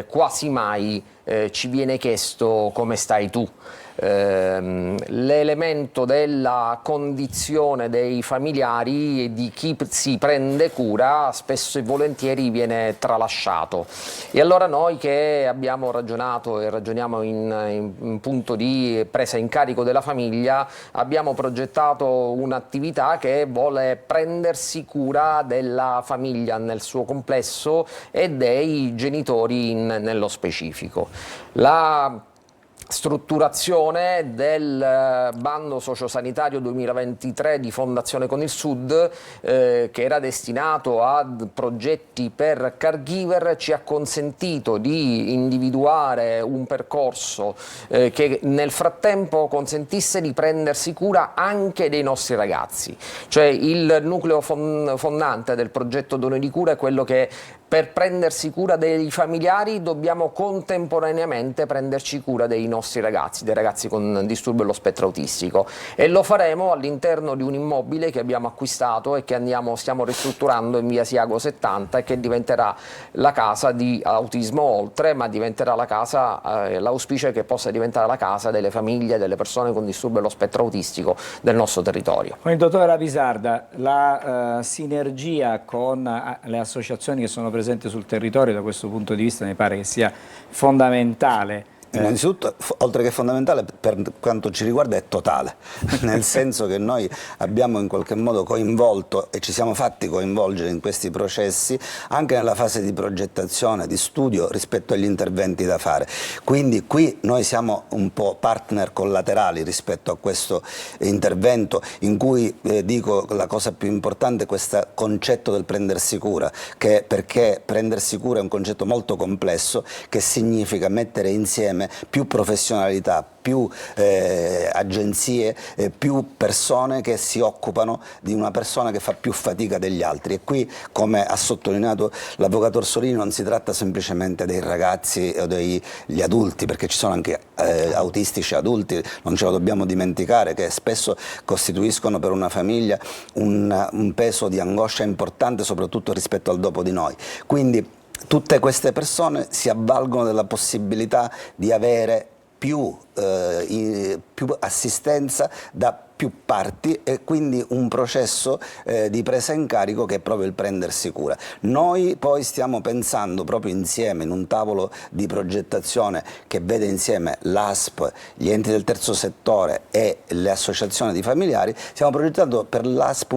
quasi mai ci viene chiesto come stai tu. L'elemento della condizione dei familiari e di chi si prende cura spesso e volentieri viene tralasciato, e allora noi che abbiamo ragionato e ragioniamo in punto di presa in carico della famiglia abbiamo progettato un'attività che vuole prendersi cura della famiglia nel suo complesso e dei genitori nello specifico. La strutturazione del bando sociosanitario 2023 di Fondazione Con il Sud, che era destinato a progetti per caregiver, ci ha consentito di individuare un percorso che nel frattempo consentisse di prendersi cura anche dei nostri ragazzi. Cioè il nucleo fondante del progetto Dono di Cura è quello che per prendersi cura dei familiari dobbiamo contemporaneamente prenderci cura dei nostri ragazzi, dei ragazzi con disturbo dello spettro autistico, e lo faremo all'interno di un immobile che abbiamo acquistato e che stiamo ristrutturando in via Siago 70 e che diventerà la casa di Autismo Oltre, ma diventerà la casa, l'auspicio è che possa diventare la casa delle famiglie, delle persone con disturbo dello spettro autistico del nostro territorio.
Con il dottor Rapisarda, la sinergia con le associazioni che sono presenti sul territorio da questo punto di vista mi pare che sia fondamentale.
Innanzitutto, oltre che fondamentale, per quanto ci riguarda è totale, nel senso che noi abbiamo in qualche modo coinvolto e ci siamo fatti coinvolgere in questi processi anche nella fase di progettazione, di studio rispetto agli interventi da fare. Quindi qui noi siamo un po' partner collaterali rispetto a questo intervento, in cui dico la cosa più importante è questo concetto del prendersi cura, perché prendersi cura è un concetto molto complesso che significa mettere insieme più professionalità, più agenzie, più persone che si occupano di una persona che fa più fatica degli altri. E qui, come ha sottolineato l'avvocato Orsolini, non si tratta semplicemente dei ragazzi o degli adulti, perché ci sono anche autistici adulti, non ce lo dobbiamo dimenticare, che spesso costituiscono per una famiglia un peso di angoscia importante, soprattutto rispetto al dopo di noi. Quindi tutte queste persone si avvalgono della possibilità di avere più assistenza da più parti e quindi un processo di presa in carico che è proprio il prendersi cura. Noi poi stiamo pensando proprio insieme in un tavolo di progettazione che vede insieme l'ASP, gli enti del terzo settore e le associazioni di familiari, stiamo progettando per l'ASP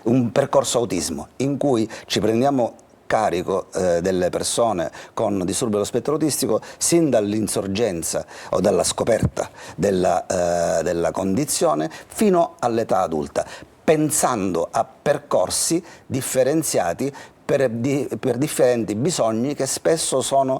un percorso autismo in cui ci prendiamo carico delle persone con disturbo dello spettro autistico sin dall'insorgenza o dalla scoperta della condizione fino all'età adulta, pensando a percorsi differenziati per differenti bisogni che spesso sono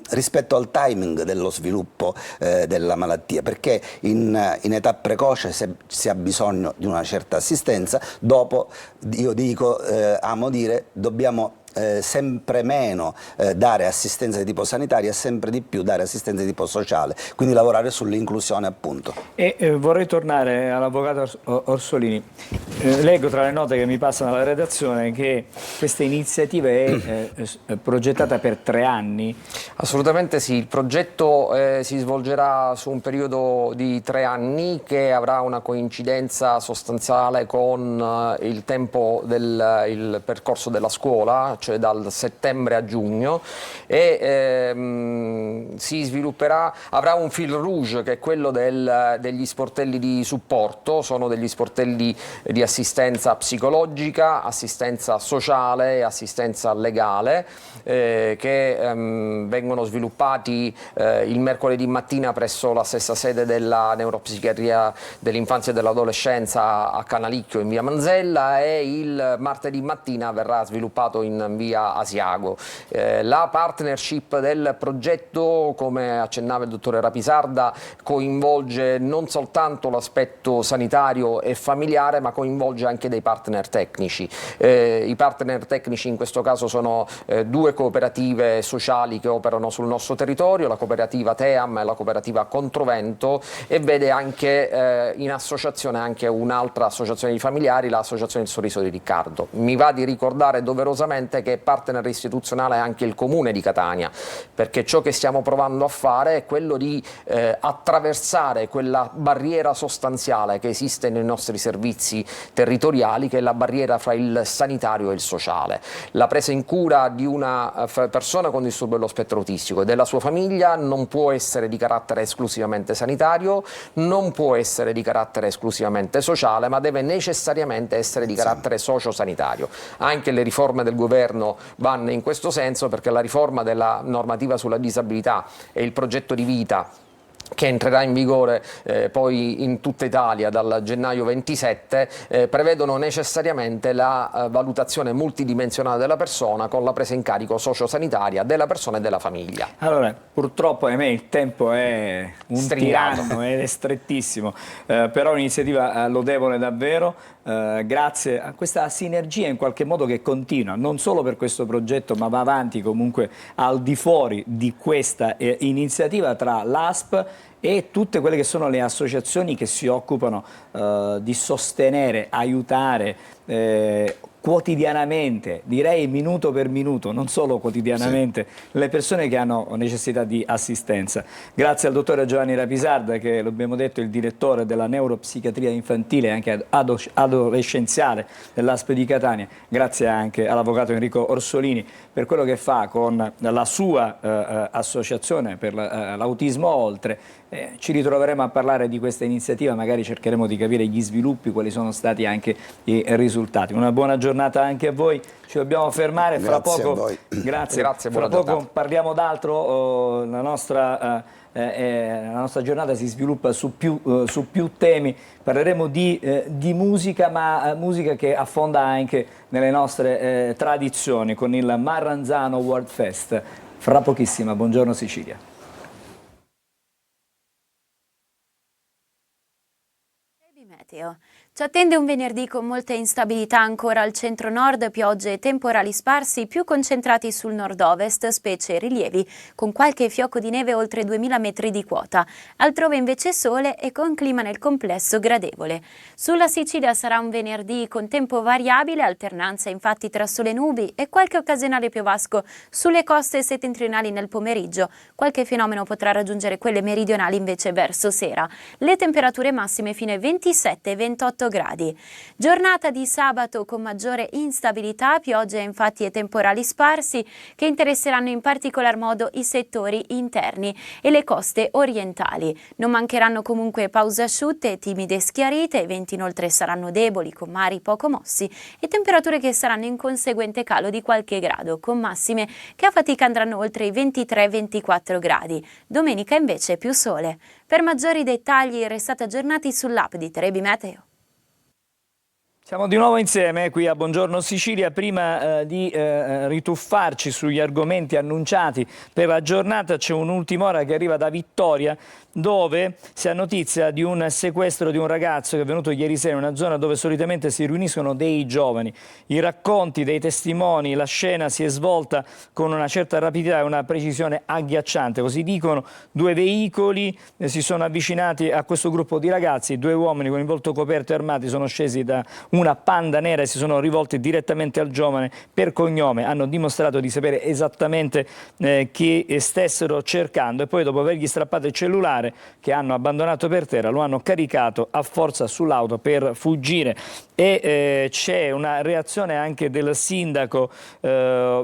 rispetto al timing dello sviluppo della malattia, perché in età precoce si ha bisogno di una certa assistenza, dopo io dico, amo dire, dobbiamo sempre meno dare assistenza di tipo sanitaria e sempre di più dare assistenza di tipo sociale, quindi lavorare sull'inclusione appunto.
E vorrei tornare all'avvocato Orsolini. Leggo tra le note che mi passano dalla redazione che questa iniziativa è progettata per 3 anni.
Assolutamente sì, il progetto si svolgerà su un periodo di 3 anni che avrà una coincidenza sostanziale con il tempo del percorso della scuola, cioè dal settembre a giugno, e si svilupperà, avrà un fil rouge che è quello degli sportelli di supporto. Sono degli sportelli di assistenza psicologica, assistenza sociale e assistenza legale che vengono sviluppati il mercoledì mattina presso la stessa sede della neuropsichiatria dell'infanzia e dell'adolescenza a Canalicchio in via Manzella, e il martedì mattina verrà sviluppato in in via Asiago. La partnership del progetto, come accennava il dottore Rapisarda, coinvolge non soltanto l'aspetto sanitario e familiare, ma coinvolge anche dei partner tecnici. I partner tecnici in questo caso sono due cooperative sociali che operano sul nostro territorio, la cooperativa Team e la cooperativa Controvento, e vede anche in associazione anche un'altra associazione di familiari, l'associazione Il Sorriso di Riccardo. Mi va di ricordare doverosamente che partner istituzionale è anche il Comune di Catania, perché ciò che stiamo provando a fare è quello di attraversare quella barriera sostanziale che esiste nei nostri servizi territoriali, che è la barriera fra il sanitario e il sociale. La presa in cura di una persona con disturbo dello spettro autistico e della sua famiglia non può essere di carattere esclusivamente sanitario, non può essere di carattere esclusivamente sociale, ma deve necessariamente essere di carattere sociosanitario. Anche le riforme del governo vanno in questo senso, perché la riforma della normativa sulla disabilità e il progetto di vita, che entrerà in vigore poi in tutta Italia dal gennaio 27, prevedono necessariamente la valutazione multidimensionale della persona con la presa in carico sociosanitaria della persona e della famiglia.
Allora, purtroppo ahimè il tempo è un tiranno ed è strettissimo, però è un'iniziativa lodevole davvero, grazie a questa sinergia in qualche modo che continua, non solo per questo progetto, ma va avanti comunque al di fuori di questa iniziativa tra l'ASP e tutte quelle che sono le associazioni che si occupano di sostenere, aiutare quotidianamente, direi minuto per minuto, non solo quotidianamente, le persone che hanno necessità di assistenza. Grazie al dottore Giovanni Rapisarda, che l'abbiamo detto è il direttore della neuropsichiatria infantile e anche adolescenziale dell'ASP di Catania, grazie anche all'avvocato Enrico Orsolini per quello che fa con la sua associazione per l'autismo oltre. Ci ritroveremo a parlare di questa iniziativa, magari cercheremo di capire gli sviluppi, quali sono stati anche i risultati. Una buona giornata anche a voi, ci dobbiamo fermare, fra poco, grazie, fra poco parliamo d'altro, la nostra giornata si sviluppa su più temi, parleremo di musica, ma musica che affonda anche nelle nostre tradizioni con il Marranzano World Fest, fra pochissima. Buongiorno Sicilia.
Ci attende un venerdì con molte instabilità ancora al centro-nord, piogge e temporali sparsi più concentrati sul nord-ovest, specie rilievi, con qualche fiocco di neve oltre 2000 metri di quota. Altrove invece sole e con clima nel complesso gradevole. Sulla Sicilia sarà un venerdì con tempo variabile, alternanza infatti tra sole e nubi e qualche occasionale piovasco sulle coste settentrionali nel pomeriggio. Qualche fenomeno potrà raggiungere quelle meridionali invece verso sera. Le temperature massime fino ai 27-28 gradi. Giornata di sabato con maggiore instabilità, piogge infatti e temporali sparsi che interesseranno in particolar modo i settori interni e le coste orientali. Non mancheranno comunque pause asciutte e timide schiarite, i venti inoltre saranno deboli con mari poco mossi e temperature che saranno in conseguente calo di qualche grado, con massime che a fatica andranno oltre i 23-24 gradi. Domenica invece più sole. Per maggiori dettagli restate aggiornati sull'app di Trebi Meteo.
Siamo di nuovo insieme qui a Buongiorno Sicilia. Prima di rituffarci sugli argomenti annunciati per la giornata, c'è un'ultima ora che arriva da Vittoria, dove si ha notizia di un sequestro di un ragazzo che è venuto ieri sera in una zona dove solitamente si riuniscono dei giovani. I racconti dei testimoni, la scena si è svolta con una certa rapidità e una precisione agghiacciante. Così dicono, due veicoli si sono avvicinati a questo gruppo di ragazzi, due uomini con il volto coperto e armati sono scesi da una Panda nera e si sono rivolti direttamente al giovane per cognome, hanno dimostrato di sapere esattamente chi stessero cercando e poi, dopo avergli strappato il cellulare che hanno abbandonato per terra, lo hanno caricato a forza sull'auto per fuggire. E c'è una reazione anche del sindaco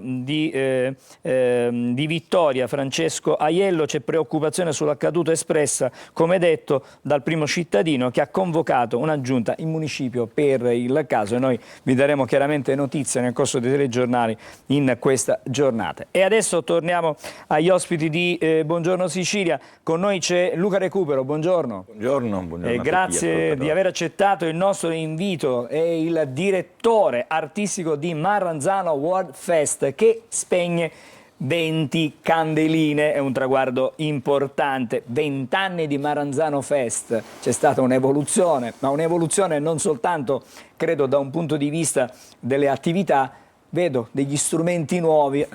di Vittoria, Francesco Aiello. C'è preoccupazione sull'accaduto espressa, come detto, dal primo cittadino che ha convocato una giunta in municipio per il il caso e noi vi daremo chiaramente notizie nel corso dei telegiornali in questa giornata. E adesso torniamo agli ospiti di Buongiorno Sicilia. Con noi c'è Luca Recupero, buongiorno.
Buongiorno.
Grazie di aver accettato il nostro invito. È il direttore artistico di Marranzano World Fest, che spegne 20 candeline, è un traguardo importante. 20 anni di Marranzano Fest, c'è stata un'evoluzione, ma un'evoluzione non soltanto, credo, da un punto di vista delle attività. Vedo degli strumenti nuovi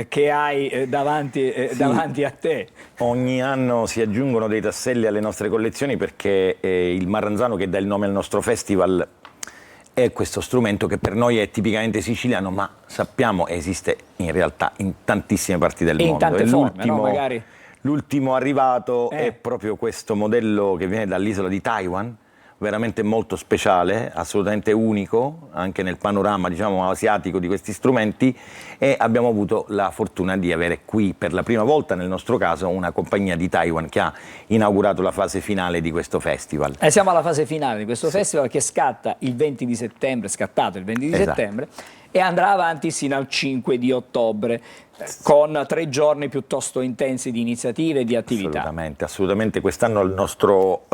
che hai davanti a te.
Ogni anno si aggiungono dei tasselli alle nostre collezioni, perché il Marranzano, che dà il nome al nostro festival, è questo strumento che per noi è tipicamente siciliano, ma sappiamo esiste in realtà in tantissime parti del mondo.
In tante forme, no? Magari.
L'ultimo arrivato è proprio questo modello che viene dall'isola di Taiwan, veramente molto speciale, assolutamente unico anche nel panorama, diciamo, asiatico di questi strumenti, e abbiamo avuto la fortuna di avere qui per la prima volta, nel nostro caso, una compagnia di Taiwan che ha inaugurato la fase finale di questo festival.
Siamo alla fase finale di questo festival, che scatta il 20 di settembre, scattato il 20 di settembre, e andrà avanti sino al 5 di ottobre, con 3 giorni piuttosto intensi di iniziative e di attività.
Assolutamente. Quest'anno il nostro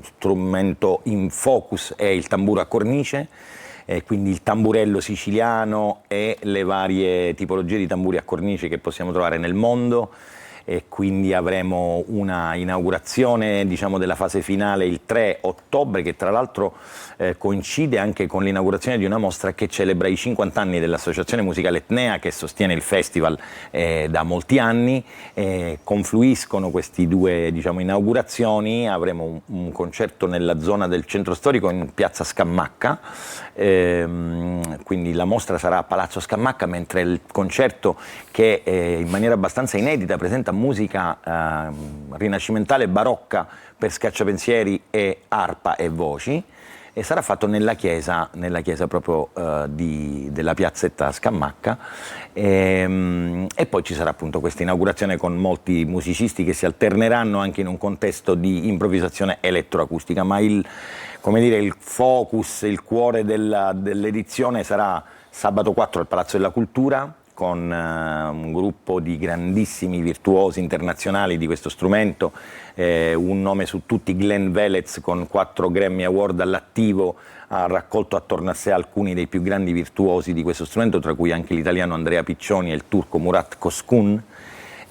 strumento in focus è il tamburo a cornice, quindi il tamburello siciliano e le varie tipologie di tamburi a cornice che possiamo trovare nel mondo. E quindi avremo una inaugurazione, diciamo, della fase finale il 3 ottobre, che tra l'altro coincide anche con l'inaugurazione di una mostra che celebra i 50 anni dell'Associazione Musicale Etnea, che sostiene il festival da molti anni. Confluiscono questi due, diciamo, inaugurazioni. Avremo un concerto nella zona del centro storico, in piazza Scamacca, quindi la mostra sarà a Palazzo Scamacca, mentre il concerto, che in maniera abbastanza inedita presenta musica rinascimentale barocca per scacciapensieri e arpa e voci, e sarà fatto nella chiesa proprio della piazzetta Scamacca, e poi ci sarà appunto questa inaugurazione con molti musicisti che si alterneranno anche in un contesto di improvvisazione elettroacustica, ma il focus, il cuore dell'edizione sarà sabato 4 al Palazzo della Cultura, con un gruppo di grandissimi virtuosi internazionali di questo strumento, un nome su tutti, Glenn Velez, con 4 Grammy Award all'attivo, ha raccolto attorno a sé alcuni dei più grandi virtuosi di questo strumento, tra cui anche l'italiano Andrea Piccioni e il turco Murat Koskun.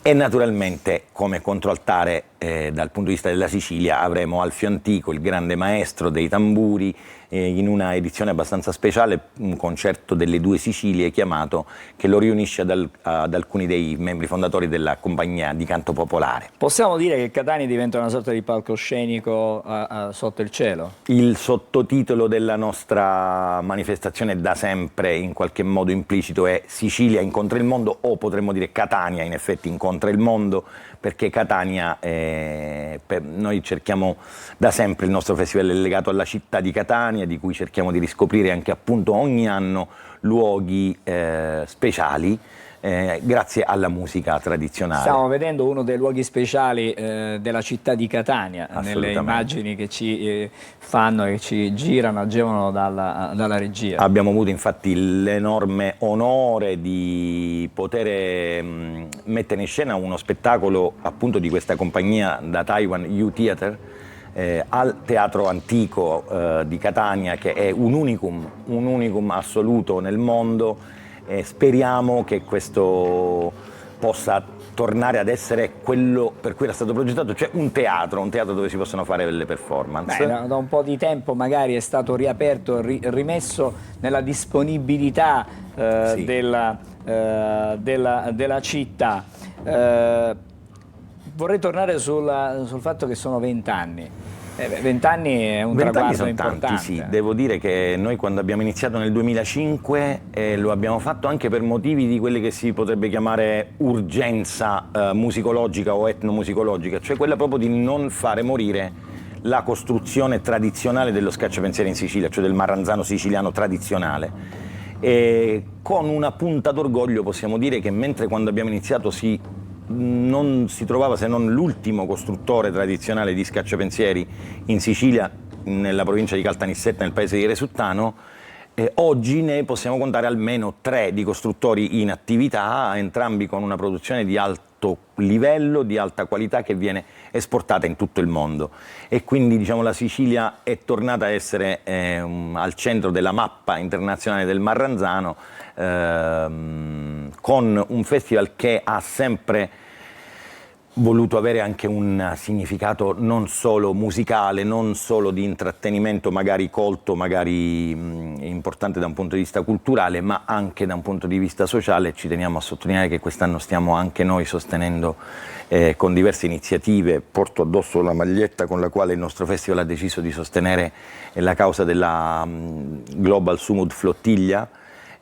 E naturalmente, come controaltare dal punto di vista della Sicilia, avremo Alfio Antico, il grande maestro dei tamburi, in una edizione abbastanza speciale, un concerto delle 2 Sicilie chiamato, che lo riunisce ad alcuni dei membri fondatori della compagnia di canto popolare.
Possiamo dire che Catania diventa una sorta di palcoscenico sotto il cielo?
Il sottotitolo della nostra manifestazione, da sempre in qualche modo implicito, è Sicilia incontra il mondo, o potremmo dire Catania in effetti incontra il mondo, perché Catania, noi cerchiamo da sempre, il nostro festival è legato alla città di Catania, di cui cerchiamo di riscoprire anche appunto ogni anno luoghi speciali, grazie alla musica tradizionale.
Stiamo vedendo uno dei luoghi speciali della città di Catania, nelle immagini che ci fanno e ci girano, agevano dalla regia.
Abbiamo avuto infatti l'enorme onore di poter mettere in scena uno spettacolo appunto di questa compagnia da Taiwan, U Theater, al Teatro Antico di Catania, che è un unicum assoluto nel mondo. Speriamo che questo possa tornare ad essere quello per cui era stato progettato, cioè un teatro dove si possono fare delle performance.
Da un po' di tempo magari è stato riaperto, rimesso nella disponibilità della città. Vorrei tornare sul fatto che sono 20 anni. 20 anni è un traguardo importante.
Tanti, sì. Devo dire che noi, quando abbiamo iniziato nel 2005, lo abbiamo fatto anche per motivi di quelle che si potrebbe chiamare urgenza musicologica o etnomusicologica, cioè quella proprio di non fare morire la costruzione tradizionale dello scacciapensieri in Sicilia, cioè del marranzano siciliano tradizionale. E con una punta d'orgoglio possiamo dire che mentre quando abbiamo iniziato non si trovava se non l'ultimo costruttore tradizionale di scacciapensieri in Sicilia, nella provincia di Caltanissetta, nel paese di Resuttano, Oggi ne possiamo contare almeno 3 di costruttori in attività, entrambi con una produzione di alto livello, di alta qualità, che viene esportata in tutto il mondo. E quindi, diciamo, la Sicilia è tornata a essere al centro della mappa internazionale del Marranzano, con un festival che ha sempre voluto avere anche un significato non solo musicale, non solo di intrattenimento, magari colto, magari importante da un punto di vista culturale, ma anche da un punto di vista sociale. Ci teniamo a sottolineare che quest'anno stiamo anche noi sostenendo con diverse iniziative. Porto addosso la maglietta con la quale il nostro festival ha deciso di sostenere la causa della Global Sumud Flottiglia.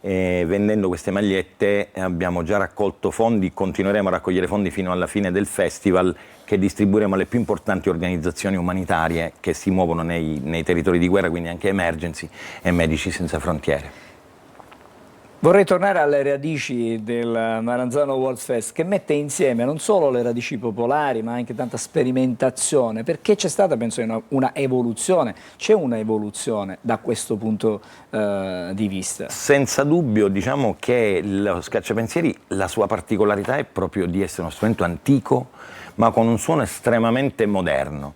Vendendo queste magliette abbiamo già raccolto fondi, continueremo a raccogliere fondi fino alla fine del festival, che distribuiremo alle più importanti organizzazioni umanitarie che si muovono nei territori di guerra, quindi anche Emergency e Medici Senza Frontiere.
Vorrei tornare alle radici del Marranzano World Fest, che mette insieme non solo le radici popolari ma anche tanta sperimentazione, perché c'è stata, penso, una evoluzione, c'è una evoluzione da questo punto di vista.
Senza dubbio, diciamo che lo Scacciapensieri, la sua particolarità è proprio di essere uno strumento antico ma con un suono estremamente moderno.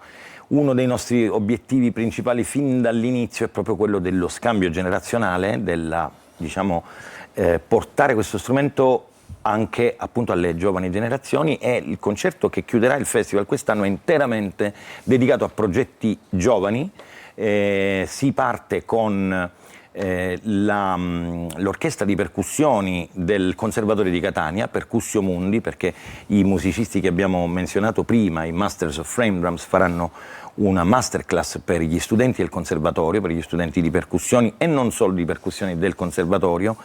Uno dei nostri obiettivi principali fin dall'inizio è proprio quello dello scambio generazionale, portare questo strumento anche appunto alle giovani generazioni, e il concerto che chiuderà il festival quest'anno è interamente dedicato a progetti giovani. Si parte con l'orchestra di percussioni del Conservatorio di Catania, Percussio Mundi, perché i musicisti che abbiamo menzionato prima, i Masters of Frame Drums, faranno una masterclass per gli studenti del conservatorio, per gli studenti di percussioni e non solo di percussioni del conservatorio,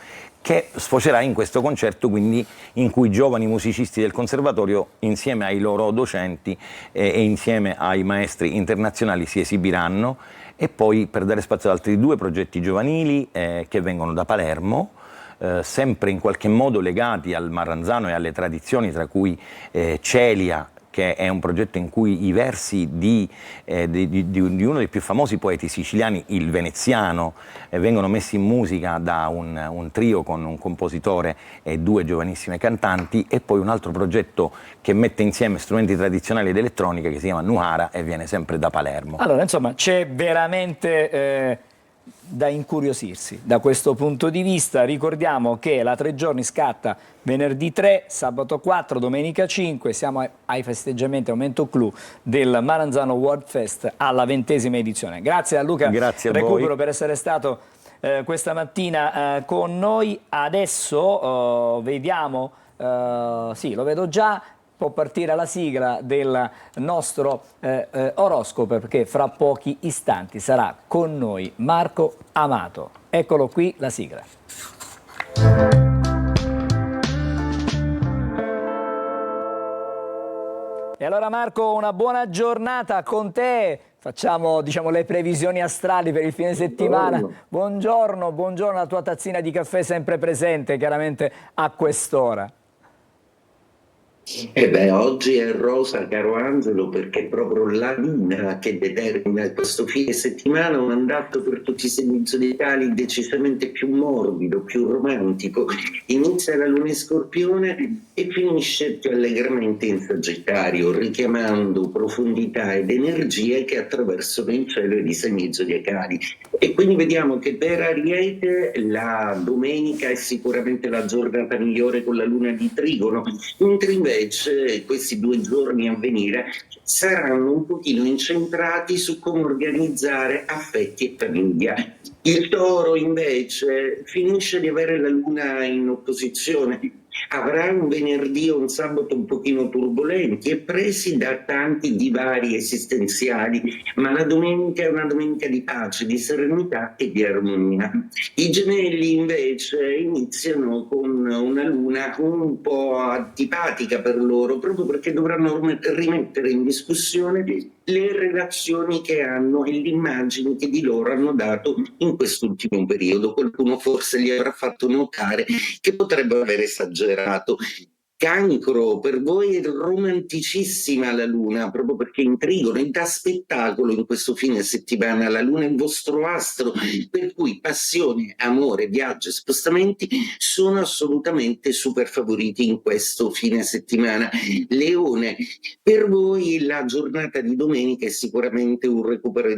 che sfocerà in questo concerto, quindi, in cui giovani musicisti del conservatorio insieme ai loro docenti e insieme ai maestri internazionali si esibiranno. E poi, per dare spazio ad altri 2 progetti giovanili che vengono da Palermo, sempre in qualche modo legati al Marranzano e alle tradizioni, tra cui Celia, che è un progetto in cui i versi di uno dei più famosi poeti siciliani, il Veneziano, vengono messi in musica da un trio con un compositore e 2 giovanissime cantanti, e poi un altro progetto che mette insieme strumenti tradizionali ed elettronica che si chiama Nuara e viene sempre da Palermo.
Allora, insomma, c'è veramente da incuriosirsi da questo punto di vista. Ricordiamo che la 3 giorni scatta venerdì 3, sabato 4, domenica 5, siamo ai festeggiamenti, aumento clou del Marranzano World Fest alla 20ª edizione. Grazie a Luca Recupero per essere stato questa mattina con noi. Adesso vediamo, sì, lo vedo già, può partire la sigla del nostro oroscopo, perché fra pochi istanti sarà con noi Marco Amato. Eccolo qui, la sigla. E allora, Marco, una buona giornata con te. Facciamo, diciamo, le previsioni astrali per il fine settimana. Buongiorno, buongiorno, la tua tazzina di caffè sempre presente, chiaramente, a quest'ora.
Oggi è rosa, caro Angelo, perché è proprio la luna che determina questo fine settimana, un andazzo per tutti i segni zodiacali decisamente più morbido, più romantico. Inizia la luna in Scorpione e finisce più allegramente in Sagittario, richiamando profondità ed energie che attraversano il cielo e i segni zodiacali. E quindi vediamo che per Ariete la domenica è sicuramente la giornata migliore con la luna di Trigono, mentre invece questi 2 giorni a venire saranno un pochino incentrati su come organizzare affetti e famiglia. Il Toro invece finisce di avere la luna in opposizione, avrà un venerdì o un sabato un pochino turbolenti e presi da tanti divari esistenziali, ma la domenica è una domenica di pace, di serenità e di armonia. I Gemelli invece iniziano con una luna un po' antipatica per loro, proprio perché dovranno rimettere in discussione le relazioni che hanno e le immagini che di loro hanno dato in quest'ultimo periodo. Qualcuno forse gli avrà fatto notare che potrebbero aver esagerato. Cancro, per voi è romanticissima la luna, proprio perché intrigono e dà spettacolo in questo fine settimana. La luna è il vostro astro, per cui passione, amore, viaggio e spostamenti sono assolutamente super favoriti in questo fine settimana. Leone, per voi la giornata di domenica è sicuramente un recupero